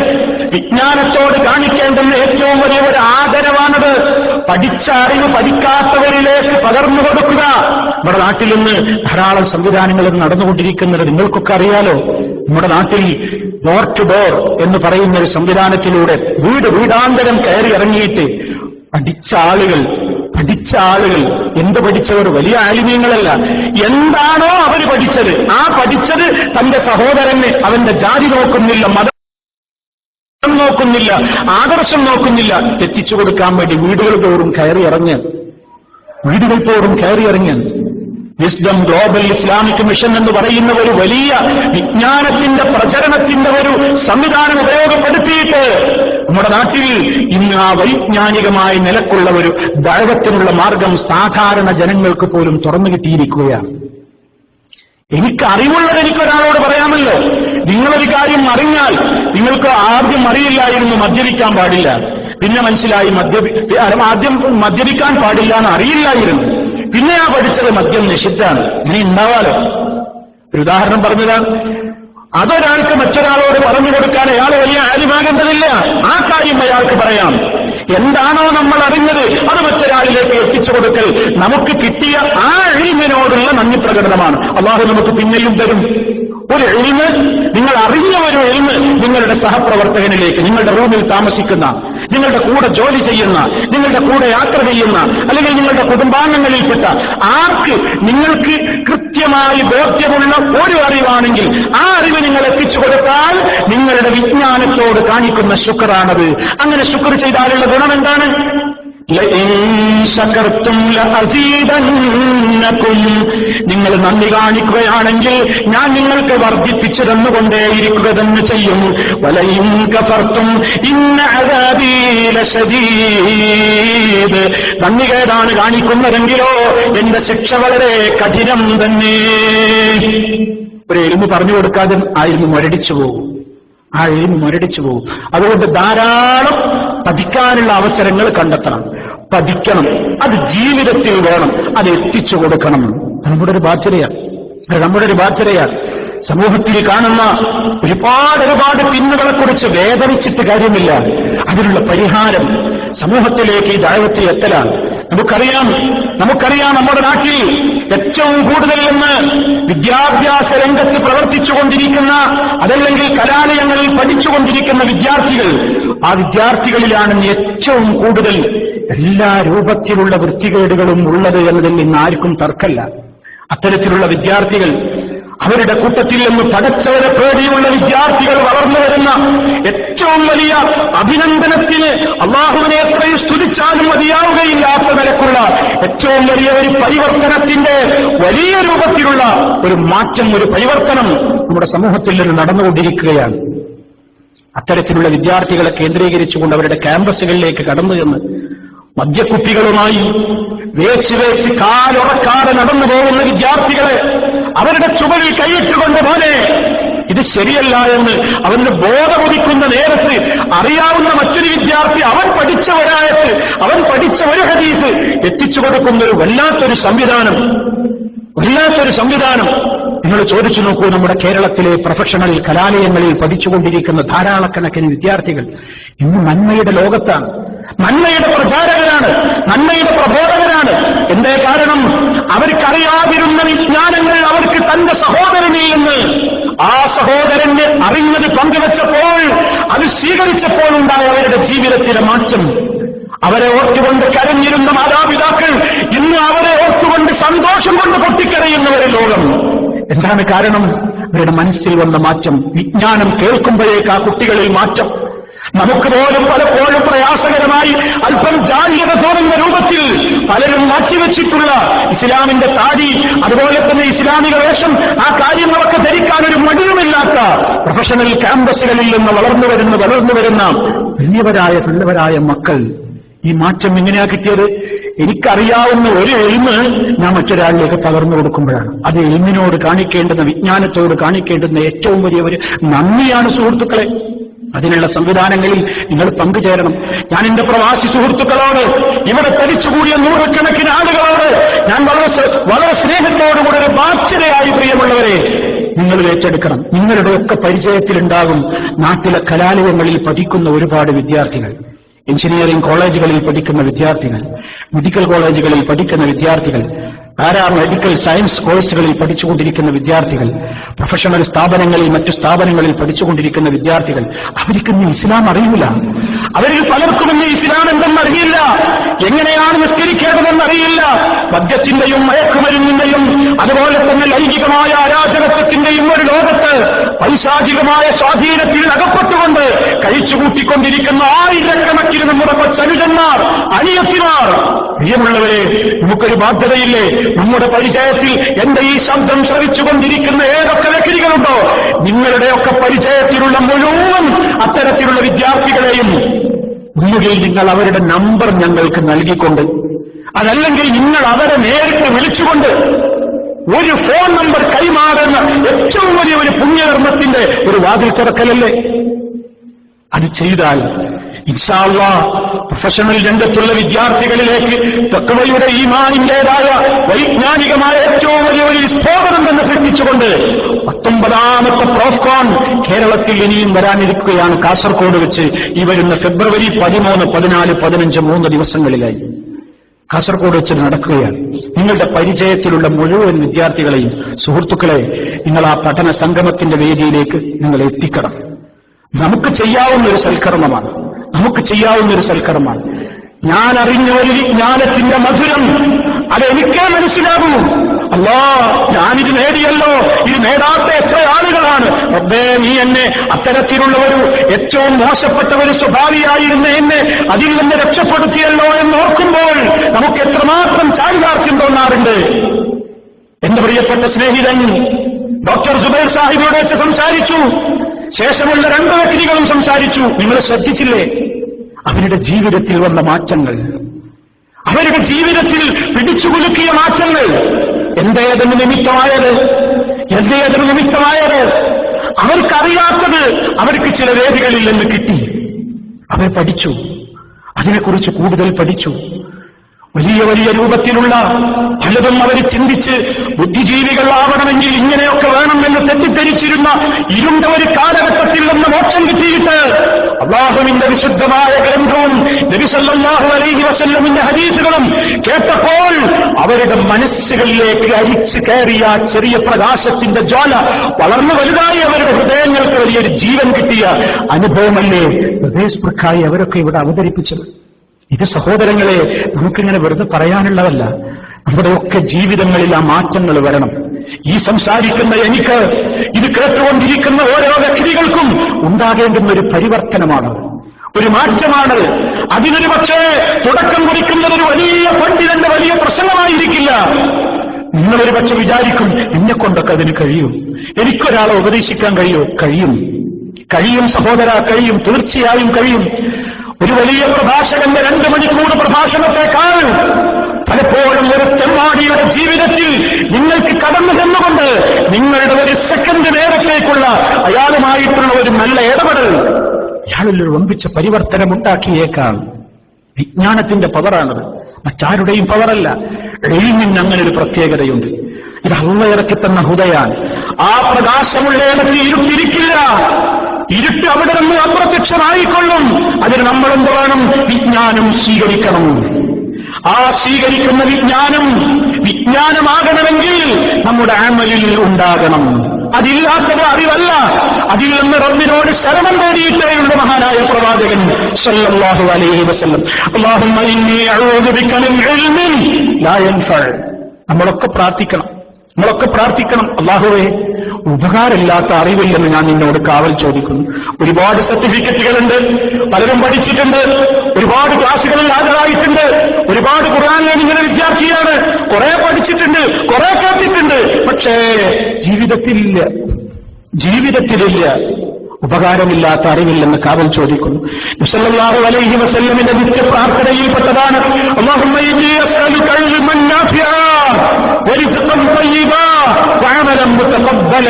വിജ്ഞാനത്തോട് കാണിക്കേണ്ടുന്ന ഏറ്റവും വലിയ ഒരു ആദരവാണത്. പഠിച്ച അറിവ് പഠിക്കാത്തവരിലേക്ക് പകർന്നു കൊടുക്കുക. നമ്മുടെ നാട്ടിൽ നിന്ന് ധാരാളം സംവിധാനങ്ങൾ നടന്നുകൊണ്ടിരിക്കുന്നത് നിങ്ങൾക്കൊക്കെ അറിയാലോ. നമ്മുടെ നാട്ടിൽ ഡോർ ടു ഡോർ എന്ന് പറയുന്ന ഒരു സംവിധാനത്തിലൂടെ വീടാന്തരം കയറി ഇറങ്ങിയിട്ട് പഠിച്ച ആളുകൾ എന്ത് പഠിച്ചവർ? വലിയ ആലിമീങ്ങളല്ല, എന്താണോ അവർ പഠിച്ചത് ആ പഠിച്ചത് തന്റെ സഹോദരന് അവന്റെ ജാതി നോക്കുന്നില്ല, മതം നോക്കുന്നില്ല, ആദർശം നോക്കുന്നില്ല, എത്തിച്ചു കൊടുക്കാൻ വേണ്ടി വീടുകൾ തോറും കയറി ഇറങ്ങി വിസ്ഡം ഗ്ലോബൽ ഇസ്ലാമിക് മിഷൻ എന്ന് പറയുന്ന ഒരു വലിയ വിജ്ഞാനത്തിന്റെ പ്രചരണത്തിന്റെ ഒരു സംവിധാനം ഉപയോഗപ്പെടുത്തിയിട്ട് നമ്മുടെ നാട്ടിൽ ഇന്ന് ആ വൈജ്ഞാനികമായ നിലക്കുള്ള ഒരു ദഅവത്തിനുള്ള മാർഗം സാധാരണ ജനങ്ങൾക്ക് പോലും തുറന്നു കിട്ടിയിരിക്കുകയാണ്. എനിക്ക് അറിവുള്ളത് എനിക്കൊരാളോട് പറയാമല്ലോ. നിങ്ങളൊരു കാര്യം അറിഞ്ഞാൽ, നിങ്ങൾക്ക് ആദ്യം അറിയില്ലായിരുന്നു മദ്യപിക്കാൻ പാടില്ല, പിന്നെ മനസ്സിലായി ആദ്യം മദ്യപിക്കാൻ പാടില്ല എന്ന് അറിയില്ലായിരുന്നു, പിന്നെ ആ പഠിച്ചത് മദ്യം നിഷിദ്ധാണ്. ഇങ്ങനെ ഉണ്ടാവാലോ. ഒരു ഉദാഹരണം പറഞ്ഞതാണ്. അതൊരാൾക്ക് മറ്റൊരാളോട് പറഞ്ഞു കൊടുക്കാൻ അയാൾ വലിയ ആലിമാകേണ്ടതില്ല. ആ കാര്യം അയാൾക്ക് പറയാം. എന്താണോ നമ്മൾ അറിഞ്ഞത് അത് മറ്റൊരാളിലേക്ക് എത്തിച്ചു കൊടുക്കൽ നമുക്ക് കിട്ടിയ ആ ഇൽമിനോടുള്ള നന്ദി പ്രകടനമാണ്. അല്ലാഹു നമുക്ക് പിന്നെയും തരും. ഒരു ഇൽമ്, നിങ്ങൾ അറിഞ്ഞ ഒരു ഇൽമ് നിങ്ങളുടെ സഹപ്രവർത്തകനിലേക്ക്, നിങ്ങളുടെ റൂമിൽ താമസിക്കുന്ന, നിങ്ങളുടെ കൂടെ ജോലി ചെയ്യുന്ന, നിങ്ങളുടെ കൂടെ യാത്ര ചെയ്യുന്ന, അല്ലെങ്കിൽ നിങ്ങളുടെ കുടുംബാംഗങ്ങളിൽപ്പെട്ട ആർക്ക് നിങ്ങൾക്ക് കൃത്യമായി ബോധ്യമുള്ള ഒരു അറിവാണെങ്കിൽ ആ അറിവ് നിങ്ങൾ എത്തിച്ചു കൊടുത്താൽ നിങ്ങളുടെ വിജ്ഞാനത്തോട് കാണിക്കുന്ന ശുക്റാണത്. അങ്ങനെ ശുക്ർ ചെയ്താലുള്ള ഗുണം എന്താണ്? നിങ്ങൾ നന്ദി കാണിക്കുകയാണെങ്കിൽ ഞാൻ നിങ്ങൾക്ക് വർദ്ധിപ്പിച്ചു തന്നുകൊണ്ടേയിരിക്കുക തന്നെ ചെയ്യും. വലയിൻ കഫർത്തും ഇന്ന അദാബീ ലശദീദ്. നന്ദികേടാണ് കാണിക്കുന്നതെങ്കിലോ എന്റെ ശിക്ഷ വളരെ കഠിനം തന്നെ. ഒരു ഇൽമു പറഞ്ഞു കൊടുക്കാതെ ആ ഇൽമു മുരടിച്ചു പോകും. അതുകൊണ്ട് ധാരാളം പഠിക്കാനുള്ള അവസരങ്ങൾ കണ്ടെത്തണം, പഠിക്കണം. അത് ജീവിതത്തിൽ വേണം, അത് എത്തിച്ചു കൊടുക്കണം. നമ്മുടെ ഒരു ബാധ്യതയാണ്. സമൂഹത്തിൽ കാണുന്ന ഒരുപാട് പിന്നുകളെക്കുറിച്ച് വേദനിച്ചിട്ട് കാര്യമില്ല. അതിനുള്ള പരിഹാരം സമൂഹത്തിലേക്ക് ഈ ദഅവത്ത് എത്തലാണ്. നമുക്കറിയാം നമ്മുടെ നാട്ടിൽ ഏറ്റവും കൂടുതൽ ഇന്ന് വിദ്യാഭ്യാസ രംഗത്ത് പ്രവർത്തിച്ചുകൊണ്ടിരിക്കുന്ന, അതല്ലെങ്കിൽ കലാലയങ്ങളിൽ പഠിച്ചുകൊണ്ടിരിക്കുന്ന വിദ്യാർത്ഥികൾ, ആ വിദ്യാർത്ഥികളിലാണ് ഏറ്റവും കൂടുതൽ എല്ലാ രൂപത്തിലുള്ള വൃത്തികേടുകളും ഉള്ളത് എന്നതിൽ നിന്ന് ആർക്കും തർക്കമില്ല. അത്തരത്തിലുള്ള വിദ്യാർത്ഥികൾ, അവരുടെ കൂട്ടത്തിൽ നിന്ന് പടച്ചവരെ പേടിയുള്ള വിദ്യാർത്ഥികൾ വളർന്നു വരുന്ന ഏറ്റവും വലിയ അഭിനന്ദനത്തിന് അള്ളാഹുവിനെ എത്രയും സ്തുതിച്ചാലും മതിയാവുകയില്ലാത്ത നിലക്കുള്ള ഏറ്റവും വലിയ ഒരു പരിവർത്തനത്തിന്റെ വലിയ രൂപത്തിലുള്ള ഒരു മാറ്റം, ഒരു പരിവർത്തനം നമ്മുടെ സമൂഹത്തിൽ നിന്ന് നടന്നുകൊണ്ടിരിക്കുകയാണ്. അത്തരത്തിലുള്ള വിദ്യാർത്ഥികളെ കേന്ദ്രീകരിച്ചുകൊണ്ട് അവരുടെ ക്യാമ്പസുകളിലേക്ക് കടന്നു ചെന്ന് മദ്യക്കുപ്പികളുമായി വേച്ച് കാലുറക്കാതെ നടന്നു പോകുന്ന വിദ്യാർത്ഥികളെ അവരുടെ ചുവലിൽ കൈയിട്ടുകൊണ്ട് പോലെ ഇത് ശരിയല്ല എന്ന് അവന് ബോധമുദിക്കുന്ന നേരത്ത് അറിയാവുന്ന മറ്റൊരു വിദ്യാർത്ഥി അവൻ പഠിച്ച ഒരായത്ത്, അവൻ പഠിച്ച ഒരു ഹദീസ് എത്തിച്ചു കൊടുക്കുന്ന ഒരു വല്ലാത്തൊരു സംവിധാനം. നിങ്ങൾ ചോദിച്ചു നോക്കൂ, നമ്മുടെ കേരളത്തിലെ പ്രൊഫഷണൽ കലാലയങ്ങളിൽ പഠിച്ചുകൊണ്ടിരിക്കുന്ന ധാരാളക്കണക്കിന് വിദ്യാർത്ഥികൾ ഇന്ന് നന്മയുടെ ലോകത്താണ്, നന്മയുടെ പ്രചാരകരാണ്, നന്മയുടെ പ്രബോധകരാണ്. എന്തേ കാരണം? അവർക്കറിയാതിരുന്ന വിജ്ഞാനങ്ങൾ അവർക്ക് തന്റെ സഹോദരനിൽ നിന്ന്, ആ സഹോദരന് അറിഞ്ഞത് പങ്കുവച്ചപ്പോൾ, അത് സ്വീകരിച്ചപ്പോൾ ഉണ്ടായ അവരുടെ ജീവിതത്തിലെ മാറ്റം. അവരെ ഓർത്തുകൊണ്ട് കരഞ്ഞിരുന്ന മാതാപിതാക്കൾ ഇന്ന് അവരെ ഓർത്തുകൊണ്ട് സന്തോഷം കൊണ്ട് പൊട്ടിക്കരയുന്നവരെ ലോകം. എന്താണ് കാരണം? അവരുടെ മനസ്സിൽ വന്ന മാറ്റം. വിജ്ഞാനം കേൾക്കുമ്പോഴേക്ക് ആ കുട്ടികളിൽ മാറ്റം. നമുക്ക് പോലും പലപ്പോഴും പ്രയാസകരമായി അല്പം ജാള്യത തോന്നുന്ന രൂപത്തിൽ പലരും മാറ്റിവെച്ചിട്ടുള്ള ഇസ്ലാമിന്റെ താടി, അതുപോലെ തന്നെ ഇസ്ലാമിക വേഷം, ആ കാര്യങ്ങളൊക്കെ ധരിക്കാൻ ഒരു മടിയുമില്ലാത്ത പ്രൊഫഷണൽ ക്യാമ്പസുകളിൽ നിന്ന് വളർന്നു വരുന്ന വലിയവരായ മക്കൾ ഈ മാറ്റം എങ്ങനെയാ കിട്ടിയത്? എനിക്കറിയാവുന്ന ഒരു എൽമ് ഞാൻ മറ്റൊരാളിലേക്ക് പകർന്നു കൊടുക്കുമ്പോഴാണ്. അത് എൽമിനോട് കാണിക്കേണ്ടുന്ന, വിജ്ഞാനത്തോട് കാണിക്കേണ്ടുന്ന ഏറ്റവും വലിയ ഒരു നന്ദിയാണ് സുഹൃത്തുക്കളെ. അതിനുള്ള സംവിധാനങ്ങളിൽ നിങ്ങൾ പങ്കുചേരണം. ഞാൻ എന്റെ പ്രവാസി സുഹൃത്തുക്കളോട്, ഇവിടെ തടിച്ചുകൂടിയ നൂറുകണക്കിന് ആളുകളോട് ഞാൻ വളരെ സ്നേഹത്തോടുകൂടി ഒരു ബാധ്യതയായി, പ്രിയമുള്ളവരെ, നിങ്ങൾ ഏറ്റെടുക്കണം. നിങ്ങളുടെയൊക്കെ പരിചയത്തിലുണ്ടാകും നാട്ടിലെ കലാലയങ്ങളിൽ പഠിക്കുന്ന ഒരുപാട് വിദ്യാർത്ഥികൾ, എഞ്ചിനീയറിംഗ് കോളേജുകളിൽ പഠിക്കുന്ന വിദ്യാർത്ഥികൾ, മെഡിക്കൽ കോളേജുകളിൽ പഠിക്കുന്ന വിദ്യാർത്ഥികൾ, മെഡിക്കൽ സയൻസ് കോഴ്സുകളിൽ പഠിച്ചുകൊണ്ടിരിക്കുന്ന വിദ്യാർത്ഥികൾ, പ്രൊഫഷണൽ സ്ഥാപനങ്ങളിൽ, മറ്റു സ്ഥാപനങ്ങളിൽ പഠിച്ചുകൊണ്ടിരിക്കുന്ന വിദ്യാർത്ഥികൾ, അവർക്കിന്ന് ഇസ്ലാം അറിയില്ല. അവരിൽ പലർക്കും ഇന്ന് ഇസ്ലാം എന്തെന്നറിയില്ല, എങ്ങനെയാണ് നിസ്കരിക്കേണ്ടതെന്നറിയില്ല. മദ്യത്തിന്റെയും മയക്കുമരുന്നിന്റെയും അതുപോലെ തന്നെ ലൈംഗികമായ അരാജകത്വത്തിന്റെയും ഒരു ലോകത്ത് പൈശാചികമായ സ്വാധീനത്തിൽ അകപ്പെട്ടുകൊണ്ട് കഴിച്ചുകൂട്ടിക്കൊണ്ടിരിക്കുന്ന ആയിരക്കണക്കിന് നമ്മുടെ കൊച്ചനുജന്മാർ, അനിയത്തിമാർ. പ്രിയമുള്ളവരെ, നമുക്കൊരു ബാധ്യതയില്ലേ? നമ്മുടെ പരിചയത്തിൽ എന്റെ ഈ ശബ്ദം ശ്രവിച്ചുകൊണ്ടിരിക്കുന്ന ഏതൊക്കെ വ്യക്തികളുണ്ടോ, നിങ്ങളുടെയൊക്കെ പരിചയത്തിലുള്ള മുഴുവൻ അത്തരത്തിലുള്ള വിദ്യാർത്ഥികളെയും ഒന്നുകിൽ നിങ്ങൾ അവരുടെ നമ്പർ ഞങ്ങൾക്ക് നൽകിക്കൊണ്ട്, അതല്ലെങ്കിൽ നിങ്ങൾ അവരെ നേരിട്ട് വിളിച്ചുകൊണ്ട് ഒരു ഫോൺ നമ്പർ കൈമാറുന്ന ഏറ്റവും വലിയ ഒരു പുണ്യകർമ്മത്തിന്റെ ഒരു വാതിൽ തുറക്കലല്ലേ? അത് ചെയ്താൽ ഇൻഷാ അല്ലാഹ് പ്രൊഫഷണൽ രംഗത്തുള്ള വിദ്യാർത്ഥികളിലേക്ക് തഖ്വയുടെ ഈമാനിന്റേതായ വൈജ്ഞാനികമായ ഏറ്റവും വലിയ ഒരു സ്ഫോടനം തന്നെ സൃഷ്ടിച്ചുകൊണ്ട് 19ാമത്തെ പ്രോഫ്കോൺ കേരളത്തിൽ ഇനിയും വരാനിരിക്കുകയാണ്. കാസർഗോഡ് വെച്ച് ഈ വരുന്ന ഫെബ്രുവരി 13, 14, 15 3 ദിവസങ്ങളിലായി കാസർഗോഡ് വെച്ച് നടക്കുകയാണ്. നിങ്ങളുടെ പരിചയത്തിലുള്ള മുഴുവൻ വിദ്യാർത്ഥികളെയും, സുഹൃത്തുക്കളെ, നിങ്ങൾ ആ പഠന സംഗമത്തിന്റെ വേദിയിലേക്ക് നിങ്ങൾ എത്തിക്കണം. നമുക്ക് ചെയ്യാവുന്നൊരു സൽക്കർമ്മമാണ്, ഞാൻ അറിഞ്ഞ ഒരു വിജ്ഞാനത്തിന്റെ മധുരം അതെനിക്കേ മനസ്സിലാകൂ. അല്ലാ, ഞാനിത് നേടിയല്ലോ, ഇത് നേടാത്ത എത്ര ആളുകളാണ്. റബ്ബേ, നീ എന്നെ അത്തരത്തിലുള്ള ഒരു ഏറ്റവും മോശപ്പെട്ട ഒരു സ്വഭാവിയായിരുന്ന എന്നെ അതിൽ നിന്ന് രക്ഷപ്പെടുത്തിയല്ലോ എന്നോർക്കുമ്പോൾ നമുക്ക് എത്രമാത്രം ചാരിതാർത്ഥ്യം തോന്നാറുണ്ട്. എന്റെ പ്രിയപ്പെട്ട സ്നേഹിതൻ ഡോക്ടർ സുബൈർ സാഹിബിനോട് വെച്ച് സംസാരിച്ചു. ശേഷമുള്ള 2 വ്യക്തികളും സംസാരിച്ചു. നിങ്ങൾ ശ്രദ്ധിച്ചില്ലേ അവരുടെ ജീവിതത്തിൽ വന്ന മാറ്റങ്ങൾ, അവരുടെ ജീവിതത്തിൽ പിടിച്ചുകുലുക്കിയ മാറ്റങ്ങൾ? എന്തേതിന് നിമിത്തമായത്? അവർക്കറിയാത്തത് അവർക്ക് ചില വേദികളിൽ നിന്ന് കിട്ടി. അവർ പഠിച്ചു, അതിനെക്കുറിച്ച് കൂടുതൽ പഠിച്ചു. വലിയ രൂപത്തിലുള്ള പലതും അവർ ചിന്തിച്ച് ബുദ്ധിജീവികളാവണമെങ്കിൽ ഇങ്ങനെയൊക്കെ വേണമെന്ന് തെറ്റിദ്ധരിച്ചിരുന്ന ഇരുണ്ട ഒരു കാലഘട്ടത്തിൽ നിന്ന് മോക്ഷം കിട്ടിയിട്ട് അല്ലാഹുവിന്റെ വിശുദ്ധമായ ഗ്രന്ഥവും നബി സല്ലല്ലാഹു അലൈഹി വസല്ലമിന്റെ ഹദീസുകളും കേട്ടപ്പോൾ അവരുടെ മനസ്സുകളിലേക്ക് അരിച്ചു കയറിയ ചെറിയ പ്രകാശത്തിന്റെ ജ്വാല വളർന്നു വലുതായി അവരുടെ ഹൃദയങ്ങൾക്ക് വലിയൊരു ജീവൻ കിട്ടിയ അനുഭവമല്ലേ ഹൃദയസ്പൃക്കായി അവരൊക്കെ ഇവിടെ അവതരിപ്പിച്ചത്. ഇത് സഹോദരങ്ങളെ നമുക്കിങ്ങനെ വെറുതെ പറയാനുള്ളതല്ല. നമ്മുടെയൊക്കെ ജീവിതങ്ങളിൽ ആ മാറ്റങ്ങൾ വരണം. ഈ സംസാരിക്കുന്ന എനിക്ക്, ഇത് കേട്ടുകൊണ്ടിരിക്കുന്ന ഓരോ വ്യക്തികൾക്കും ഉണ്ടാകേണ്ടുന്ന ഒരു പരിവർത്തനമാണ്, ഒരു മാറ്റമാണ്. അതിനൊരു പക്ഷേ തുടക്കം കുറിക്കുന്നത് ഒരു വലിയ പണ്ഡിതന്റെ വലിയ പ്രസംഗമായിരിക്കില്ല. നിങ്ങളൊരു പക്ഷെ വിചാരിക്കും, എന്നെ കൊണ്ടൊക്കെ അതിന് കഴിയും, എനിക്കൊരാളെ ഉപദേശിക്കാൻ കഴിയും സഹോദര, കഴിയും, തീർച്ചയായും കഴിയും. ഒരു വലിയ പ്രഭാഷകന്റെ 2 മണിക്കൂർ പ്രഭാഷണത്തെക്കാൾ പലപ്പോഴും ഒരു തെമ്മാടിയുടെ ജീവിതത്തിൽ നിങ്ങൾക്ക് കടന്നു ചെന്നുകൊണ്ട് നിങ്ങളുടെ ഒരു സെക്കൻഡ് നേരത്തേക്കുള്ള അയാളുമായിട്ടുള്ള ഒരു നല്ല ഇടപെടൽ അയാളിലൊരു വമ്പിച്ച പരിവർത്തനം ഉണ്ടാക്കിയേക്കാം. വിജ്ഞാനത്തിന്റെ പവറാണത്, മറ്റാരുടെയും പവറല്ല. എൽമിന് അങ്ങനെ ഒരു പ്രത്യേകതയുണ്ട്. ഇത് അല്ലാഹു ഇറക്കി തന്ന ഹുദയാണ്. ആ പ്രകാശമുള്ളയിടത്ത് ഇരുട്ടിരിക്കില്ല. ഇരുട്ട് അവിടെ നിന്ന് അപ്രത്യക്ഷമായിക്കൊള്ളും. അതിന് നമ്മളെന്ത് വേണം? വിജ്ഞാനം സ്വീകരിക്കണം. ആ സ്വീകരിക്കുന്ന വിജ്ഞാനമാകണമെങ്കിൽ നമ്മുടെ അമലിൽ ഉണ്ടാകണം. അതില്ലാത്തത് അറിവല്ല. അതിൽ നിന്ന് റബ്ബിനോട് ശരണം തേടിയിട്ടേയുള്ള മഹാനായ പ്രവാചകൻ സല്ലല്ലാഹു അലൈഹി വസല്ലം, അല്ലാഹുമ്മ ഇന്നി അഊദു ബിക മിൻ ഇൽമിൻ ലാ യൻഫഅ. നമ്മളൊക്കെ പ്രാർത്ഥിക്കണം, അല്ലാഹുവേ ഉപകാരമില്ലാത്ത അറിവില്ലെന്ന് ഞാൻ നിന്നോട് കാവൽ ചോദിക്കുന്നു. ഒരുപാട് സർട്ടിഫിക്കറ്റുകളുണ്ട്, പലരും പഠിച്ചിട്ടുണ്ട്, ഒരുപാട് ക്ലാസുകളിൽ ഹാജരായിട്ടുണ്ട്, ഒരുപാട് ഖുർആൻ ലേണിംഗിന്റെ വിദ്യാർത്ഥിയാണ്, കുറെ പഠിച്ചിട്ടുണ്ട്, കുറെ കേട്ടിട്ടുണ്ട്, പക്ഷേ ജീവിതത്തിലില്ല. ഉപകാരമില്ലാത്ത അറിവില്ലെന്ന് കാവൽ ചോദിക്കുന്നു. സല്ലല്ലാഹു അലൈഹി വസല്ലമിന്റെ നിത്യ പ്രാർത്ഥനയിൽപ്പെട്ടതാണ് അല്ലാഹുമ്മ ഇന്നി അസ്അലുക ഇൽമൻ നാഫിഅ വറിസ്ഖൻ തയ്യിബാ വഅമലൻ മുതഖബ്ബല.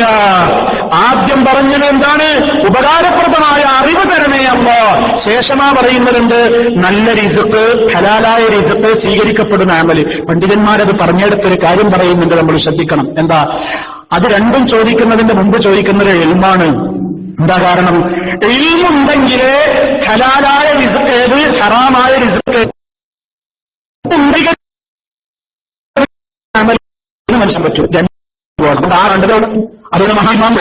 ആദ്യം പറഞ്ഞത് എന്താണ്? ഉപകാരപ്രദമായ അറിവ് തരണേ അല്ലാഹ്. ശേഷമാ പറയുന്നുണ്ട് നല്ല റിസ്ഖ്, ഹലാലായ റിസ്ഖ്, സ്വീകരിക്കപ്പെടുന്ന അമല്. പണ്ഡിതന്മാരത് പറഞ്ഞെടുത്തൊരു കാര്യം പറയുന്നുണ്ട്, നമ്മൾ ശ്രദ്ധിക്കണം. എന്താ അത്? രണ്ടും ചോദിക്കുന്നതിന്റെ മുമ്പ് ചോദിക്കുന്നത് ഇൽമാണ്. എന്താ കാരണം? ഇൽമുണ്ടെങ്കിലേ ഹലാലായ റിസ്ഖ് ഏത്, ഹറാമായ റിസ്ഖ് മനസ്സിലാൻ പറ്റൂ. അതുകൊണ്ട് മഹാത്മാൻ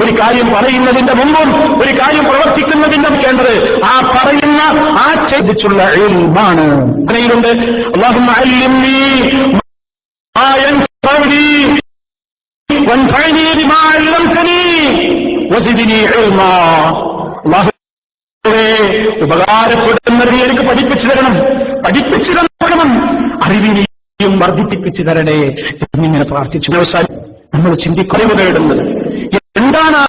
ഒരു കാര്യം പറയുന്നതിന്റെ മുമ്പും ഒരു കാര്യം പ്രവർത്തിക്കുന്നതിന്റെ കേണ്ടത് ആ പറയുന്ന ആ ചെയ്തിച്ചുള്ള ഇൽമാണ്. അങ്ങനെയുണ്ട് അല്ലാഹുമ്മ അല്ലിംനി മാ യൻഫഉനി വൻഫഅനി ബിമാ അല്ലംതനി വസിദ്നി ഇൽമാ. അല്ലാഹുവേ ഉപകാരപ്പെടുന്നത് എനിക്ക് പഠിപ്പിച്ചു തരണം, അറിവിനെയും വർദ്ധിപ്പിച്ചു തരണേ എന്നിങ്ങനെ പ്രാർത്ഥിച്ചു. നമ്മൾ ചിന്തിക്കുറവ് നേടുന്നത് എന്താണ്?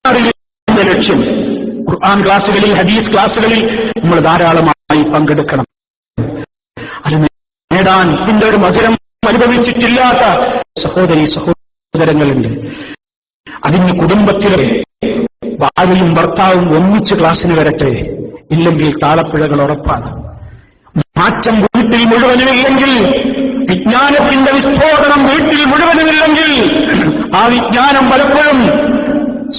അറിവിന്റെ ലക്ഷ്യം. ഖുർആൻ ക്ലാസുകളിൽ, ഹദീസ് ക്ലാസുകളിൽ നമ്മൾ ധാരാളമായി പങ്കെടുക്കണം. അത് നേടാൻ ഇതിന്റെ ഒരു മധുരം അനുഭവിച്ചിട്ടില്ലാത്ത സഹോദരങ്ങളുണ്ട്. അതിന് കുടുംബത്തിലെ ഭാര്യയും ഭർത്താവും ഒന്നിച്ച് ക്ലാസ്സിന് വരട്ടെ, ഇല്ലെങ്കിൽ താളപ്പിഴകൾ ഉറപ്പാണ്. മാറ്റം വീട്ടിൽ മുഴുവനുമില്ലെങ്കിൽ, വിജ്ഞാനത്തിന്റെ വിസ്ഫോടനം വീട്ടിൽ മുഴുവനുമില്ലെങ്കിൽ ആ വിജ്ഞാനം പലപ്പോഴും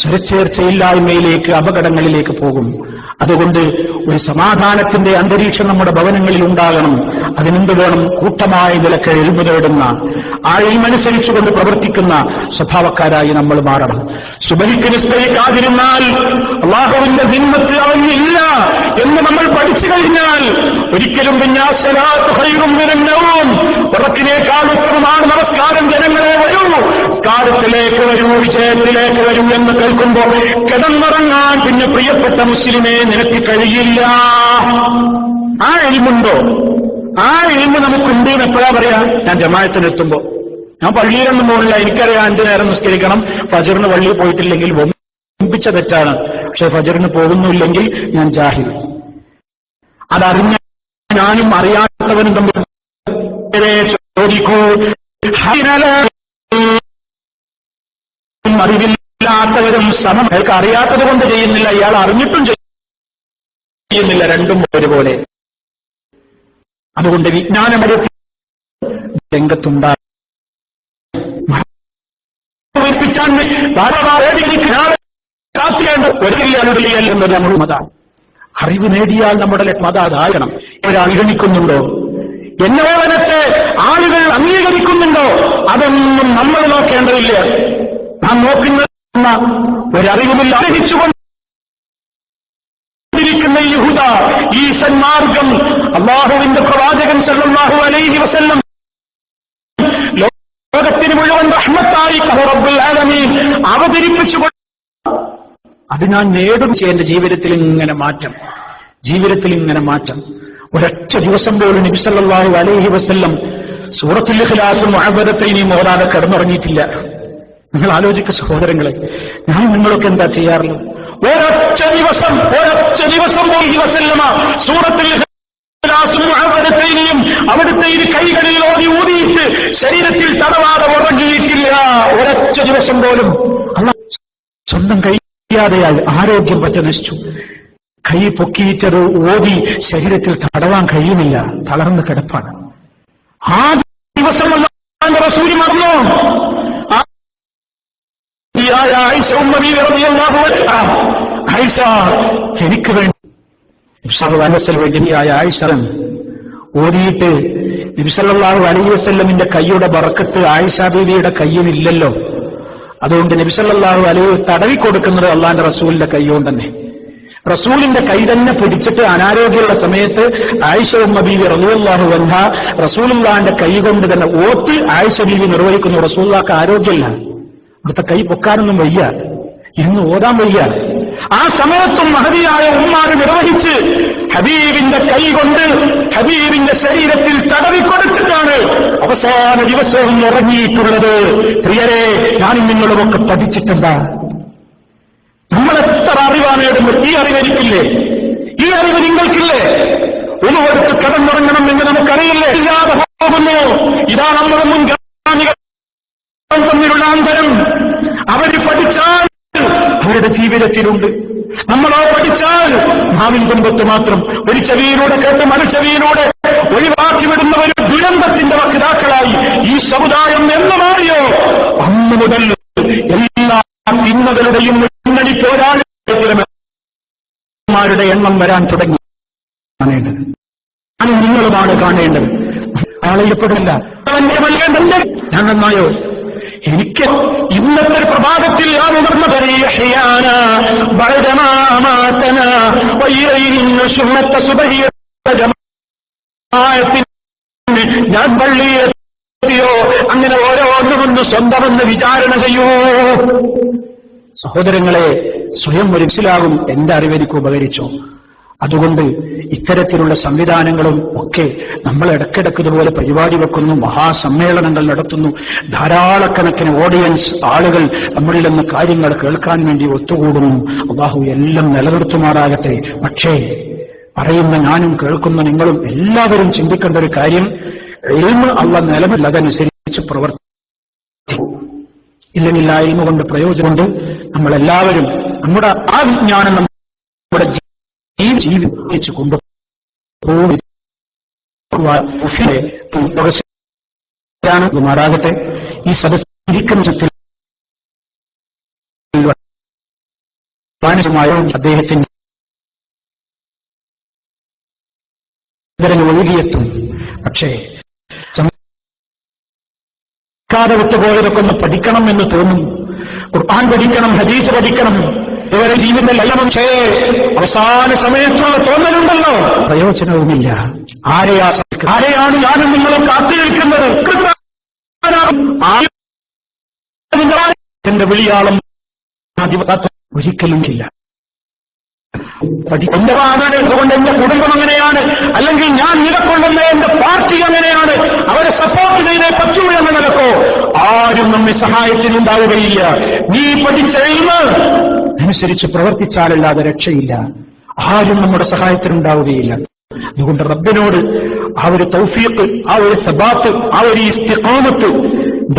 സ്വരച്ചേർച്ചയില്ലായ്മയിലേക്ക്, അപകടങ്ങളിലേക്ക് പോകും. അതുകൊണ്ട് ഒരു സമാധാനത്തിന്റെ അന്തരീക്ഷം നമ്മുടെ ഭവനങ്ങളിൽ ഉണ്ടാകണം. അതിനെന്ത് വേണം? കൂട്ടമായ നിലക്ക് എഴുതു നേടുന്ന, ആ എഴുമനുസരിച്ചുകൊണ്ട് പ്രവർത്തിക്കുന്ന സ്വഭാവക്കാരായി നമ്മൾ മാറണം. സുബഹിക്ക് നിസ്കരിക്കാതിരുന്നാൽ അല്ലാഹുവിന്റെ ഹിമ്മത്ത് അവനില്ല എന്ന് നമ്മൾ പഠിച്ചു കഴിഞ്ഞാൽ ഒരിക്കലും ഉറക്കിനേക്കാൾ ഉത്തമമാണ് നമസ്കാരം. ജനങ്ങളെ വരൂ, സ്കാരത്തിലേക്ക് വരൂ, വിജയത്തിലേക്ക് വരൂ എന്ന് കേൾക്കുമ്പോൾ കിടന്നുറങ്ങാൻ പിന്നെ പ്രിയപ്പെട്ട മുസ്ലിമെ നിനക്ക് കഴിയില്ല. ആ എൽമുണ്ടോ? ആ എൽമ് നമുക്കുണ്ട് എന്ന് എപ്പോഴാ പറയാ? ഞാൻ ജമാഅത്തിനെത്തുമ്പോ. ഞാൻ പള്ളിയിലൊന്നും പോകില്ല, എനിക്കറിയാം 5 നേരം നിസ്കരിക്കണം, ഫജറിന് പള്ളിയിൽ പോയിട്ടില്ലെങ്കിൽ വമ്പിച്ച തെറ്റാണ്. പക്ഷെ ഫജറിന് പോകുന്നില്ലെങ്കിൽ ഞാൻ ജാഹിൽ. അതറിഞ്ഞ ഞാനും അറിയാത്തവനും തമ്മിൽ ചോദിക്കൂ. അറിവില്ലാത്തവരും സമം. അയാൾക്ക് അറിയാത്തത് കൊണ്ട് ചെയ്യുന്നില്ല, ഇയാൾ അറിഞ്ഞിട്ടും ചെയ്യുന്നില്ല, രണ്ടും ഒരുപോലെ. അതുകൊണ്ട് വിജ്ഞാനമരത്തിൽ രംഗത്തുണ്ടാകും. എന്നത് നമ്മൾ മതാണ്. അറിവ് നേടിയാൽ നമ്മുടെ മത അതാകണം. അവഗണിക്കുന്നുണ്ടോ? എന്നോവനത്തെ ആളുകൾ അംഗീകരിക്കുന്നുണ്ടോ? അതൊന്നും നമ്മൾ നോക്കേണ്ടതില്ല. നാം നോക്കുന്ന ഒരറിവുമില്ല, ആഗ്രഹിച്ചുകൊണ്ട് പറയുന്ന ഈ ഹുദ, ഈ സന്മാർഗം അല്ലാഹുവിന്റെ പ്രവാചകൻ സല്ലല്ലാഹു അലൈഹി വസല്ലം ലോകത്തിന് മുഴുവൻ റഹ്മത്തായി റബ്ബുൽ ആലമീൻ അവതരിപ്പിച്ചു. അത് ഞാൻ നേടും. എന്റെ ജീവിതത്തിൽ ഇങ്ങനെ മാറ്റം. ഒരൊറ്റ ദിവസം പോലും നബി സല്ലല്ലാഹു അലൈഹി വസല്ലം സൂറത്തുൽ ഇഖ്ലാസും മുഅവ്വദത്തൈനിയും ഓതാതെ കിടന്നുറങ്ങിയിട്ടില്ല. നിങ്ങൾ ആലോചിക്കുക സഹോദരങ്ങളെ, ഞാൻ നിങ്ങളൊക്കെ എന്താ ചെയ്യാറുള്ളത്? ഒരൊറ്റ ദിവസം പോലും വസല്ലമ സൂറത്തുൽ ഇഖ്ലാസും മുഅവ്വദത്തൈനിയും അവിടുത്തെ ഈ കൈകളിൽ ഊതിയിട്ട് ശരീരത്തിൽ തടവാതെ ഉറങ്ങിയിട്ടില്ല. ഒരൊറ്റ ദിവസം പോലും. അല്ലാഹ് സ്വന്തം കഴിയാതെയായി ആരോഗ്യം പറ്റ നശിച്ചു. കൈ പൊക്കിയിട്ടത് ഓതി ശരീരത്തിൽ തടവാൻ കഴിയുന്നില്ല, തളർന്ന് കിടപ്പാണ്. ആ ദിവസം റസൂൽ മറന്നു. ആയിഷ എനിക്ക് വേണ്ടി ആയിഷ ഓതിയിട്ട് നബി സല്ലല്ലാഹു അലൈഹി വസല്ലമിന്റെ കൈയുടെ ബറക്കത്ത് ആയിഷ ബീവിയുടെ കയ്യിലില്ലല്ലോ. അതുകൊണ്ട് നബി സല്ലല്ലാഹു അലൈഹി തടവിക്കൊടുക്കുന്നത് അള്ളാന്റെ റസൂലിന്റെ കൈകൊണ്ട് തന്നെ. റസൂലിന്റെ കൈ തന്നെ പിടിച്ചിട്ട് അനാരോഗ്യമുള്ള സമയത്ത് ആയിഷ ഉമ്മ ബീവി റളിയല്ലാഹു അൻഹാ റസൂലുള്ളാഹിന്റെ കൈ കൊണ്ട് തന്നെ ഓത്ത് ആയിഷ ബീവി നിർവഹിക്കുന്നു. റസൂലുള്ളാഹിക്ക് ആരോഗ്യമില്ല, ഇവിടുത്തെ കൈ പൊക്കാനൊന്നും വയ്യ, ഇരുന്ന് ഓതാൻ വയ്യ. ആ സമയത്തും മഹദിയായ ഉമ്മാനെ നിർവഹിച്ച് ഹബീബിന്റെ കൈ കൊണ്ട് ഹബീബിന്റെ ശരീരത്തിൽ തടവിക്കൊടുത്തിട്ടാണ് അവസാന ദിവസവും ഉറങ്ങിയിട്ടുള്ളത്. പ്രിയരെ, ഞാനും നിങ്ങളുമൊക്കെ പഠിച്ചിട്ടെന്താ? നമ്മൾ എത്ര അറിവാണ് നേടുന്നത്? ഈ അറിവ് എനിക്കില്ലേ? ഈ അറിവ് നിങ്ങൾക്കില്ലേ? ഒന്നുകൊടുത്ത് കിടന്നുറങ്ങണം എന്ന് നമുക്കറിയില്ലേ? ഇല്ലാതെ പോകുന്നു. ഇതാ നമ്മുടെ മുൻഗാമികൾ തമ്മിലുള്ള അന്തരം. അവര് പഠിച്ചാൽ അവരുടെ ജീവിതത്തിലുണ്ട്. നമ്മളോ പഠിച്ചാൽ നാവിൻ തുമ്പത്ത് മാത്രം ഒരു ചെവിയിലൂടെ കേട്ട് മറു ചെവിയിലൂടെ ഒഴിവാക്കി വിടുന്ന ഒരു ദുരന്തത്തിന്റെ വക്താക്കളായി ഈ സമുദായം എന്ന് മാറിയോ, അന്ന് മുതൽ എല്ലാ തിന്മകളുടെയും മുന്നണി പോരാളിമാരുടെ എണ്ണം വരാൻ തുടങ്ങി. കാണേണ്ടത് നിങ്ങളുമാണ് കാണേണ്ടത്. ആളയപ്പെടില്ല. ഞാൻ നന്നായോ? എനിക്ക് ഇന്നത്തെ ഒരു പ്രഭാതത്തിൽ ഞാൻ ഞാൻ പള്ളിയെത്തിയോ അങ്ങനെ ഓരോന്നുമൊന്ന് സ്വന്തമെന്ന് വിചാരണ ചെയ്യൂ. സഹോദരങ്ങളെ, സ്വയം മനസ്സിലാകും എന്റെ അറിവെനിക്ക് ഉപകരിച്ചോ. അതുകൊണ്ട് ഇത്തരത്തിലുള്ള സംവിധാനങ്ങളും ഒക്കെ നമ്മൾ ഇടയ്ക്കിടയ്ക്കതുപോലെ പരിപാടി വെക്കുന്നു, മഹാസമ്മേളനങ്ങൾ നടത്തുന്നു, ധാരാളക്കണക്കിന് ഓഡിയൻസ് ആളുകൾ നമ്മളിൽ നിന്ന് കാര്യങ്ങൾ കേൾക്കാൻ വേണ്ടി ഒത്തുകൂടുന്നു. അല്ലാഹു എല്ലാം നിലനിർത്തുമാറാകട്ടെ. പക്ഷേ പറയുന്ന ഞാനും കേൾക്കുന്ന നിങ്ങളും എല്ലാവരും ചിന്തിക്കേണ്ട ഒരു കാര്യം, ഇൽമ് അല്ലാഹ് നിലവിലതനുസരിച്ച് പ്രവർത്തിക്കും. ഇല്ലെങ്കിൽ ആ ഇൽമ കൊണ്ട് പ്രയോജനമുണ്ട്. നമ്മളെല്ലാവരും നമ്മുടെ ആ വിജ്ഞാനം നമ്മുടെ ജീവിച്ചു കൊണ്ടുമാറാകട്ടെ. ഈ സദസ്സിരിക്കുന്നതിൽ അദ്ദേഹത്തിന്റെ ഒഴുകിയെത്തും. പക്ഷേ വിട്ടുപോയതൊക്കെ ഒന്ന് പഠിക്കണം എന്ന് തോന്നും. ഖുർആൻ പഠിക്കണം, ഹദീസ് പഠിക്കണം, ഇവരെ ജീവിതത്തിൽ എല്ലാം. പക്ഷേ അവസാന സമയത്തുള്ള തോന്നലുണ്ടല്ലോ, പ്രയോജനവുമില്ല. ആരെയാണ് ഞാനും നിങ്ങളും കാത്തു നിൽക്കുന്നത്? എന്റെ വിളിയാളം ഒരിക്കലും ഇല്ല. എന്റെ വാദാണ്, അതുകൊണ്ട് എന്റെ കുടുംബം അങ്ങനെയാണ്, അല്ലെങ്കിൽ ഞാൻ നിലകൊള്ളുന്ന എന്റെ പാർട്ടി അങ്ങനെയാണ്, അവരെ സപ്പോർട്ട് ചെയ്തേ പറ്റൂ എന്ന് നിലക്കോ ആരും നമ്മെ സഹായത്തിനുണ്ടാവുകയില്ല. നീ പഠിച്ച ഇൽമ് അനുസരിച്ച് പ്രവർത്തിച്ചാലല്ലാതെ രക്ഷയില്ല. ആരും നമ്മുടെ സഹായത്തിനുണ്ടാവുകയില്ല. അതുകൊണ്ട് റബ്ബിനോട് ആ ഒരു തൗഫീഖ്, ആ ഒരു സബാത്ത്, ആ ഒരു ഇസ്തിഖാമത്ത്,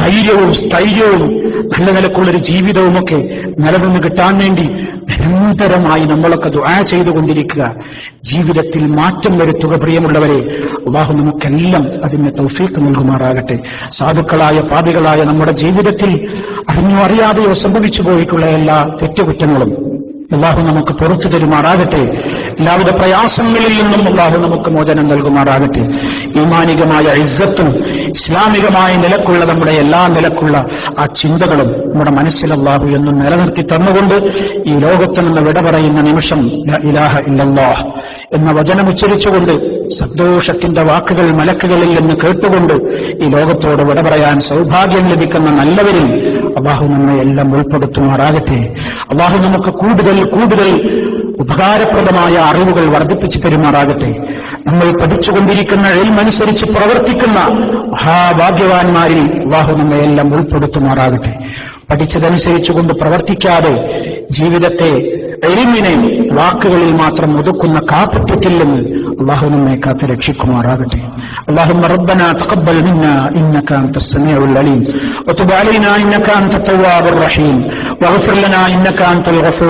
ധൈര്യവും സ്ഥൈര്യവും നല്ല നിലക്കുള്ളൊരു ജീവിതവുമൊക്കെ നിലനിന്ന് കിട്ടാൻ വേണ്ടി നിരന്തരമായി നമ്മളൊക്കെ ദുആ ചെയ്തുകൊണ്ടിരിക്കുക. ജീവിതത്തിൽ മാറ്റം വരുത്തുക. പ്രിയമുള്ളവരെ, അല്ലാഹു നമുക്കെല്ലാം അതിന് തൗഫീഖ് നൽകുമാറാകട്ടെ. സാധുക്കളായ പാപികളായ നമ്മുടെ ജീവിതത്തിൽ അറിഞ്ഞോ അറിയാതെയോ സംഭവിച്ചു പോയിട്ടുള്ള എല്ലാ തെറ്റുകുറ്റങ്ങളും അല്ലാഹു നമുക്ക് പുറത്തു തരുമാറാകട്ടെ. എല്ലാവിധ പ്രയാസങ്ങളിൽ നിന്നും അല്ലാഹു നമുക്ക് മോചനം നൽകുമാറാകട്ടെ. ഈമാനികമായ ഇസ്സത്തും ഇസ്ലാമികമായ നിലക്കുള്ള നമ്മുടെ എല്ലാ നിലക്കുള്ള ആ ചിന്തകളും നമ്മുടെ മനസ്സിൽ അല്ലാഹു എന്നും നിലനിർത്തി തന്നുകൊണ്ട് ഈ ലോകത്ത് നിന്ന് വിട പറയുന്ന നിമിഷം ലാ ഇലാഹ ഇല്ലല്ലാഹ് എന്ന വചനമുച്ചരിച്ചുകൊണ്ട് സന്തോഷത്തിന്റെ വാക്കുകൾ മലക്കുകളിൽ നിന്ന് കേട്ടുകൊണ്ട് ഈ ലോകത്തോട് വിട പറയാൻ സൗഭാഗ്യം ലഭിക്കുന്ന നല്ലവരിൽ അല്ലാഹു നമ്മെ എല്ലാം ഉൾപ്പെടുത്തുമാറാകട്ടെ. അല്ലാഹു നമുക്ക് കൂടുതൽ കൂടുതൽ ഉപകാരപ്രദമായ അറിവുകൾ വർദ്ധിപ്പിച്ചു തരുമാറാകട്ടെ. നമ്മൾ പഠിച്ചുകൊണ്ടിരിക്കുന്ന ഇൽമനുസരിച്ച് പ്രവർത്തിക്കുന്ന മഹാഭാഗ്യവാന്മാരിൽ അല്ലാഹു നമ്മെ എല്ലാം ഉൾപ്പെടുത്തുമാറാകട്ടെ. പഠിച്ചതനുസരിച്ചുകൊണ്ട് പ്രവർത്തിക്കാതെ ജീവിതത്തെ ഇൽമിനെ വാക്കുകളിൽ മാത്രം ഒതുക്കുന്ന കാപട്യത്തിൽ നിന്ന് അല്ലാഹു നമ്മെ കാത്ത് രക്ഷിക്കുമാറാകട്ടെ. اللهم ربنا تقبل منا إنك أنت السميع العليم وتب علينا إنك أنت التواب الرحيم واغفر لنا إنك أنت الغفور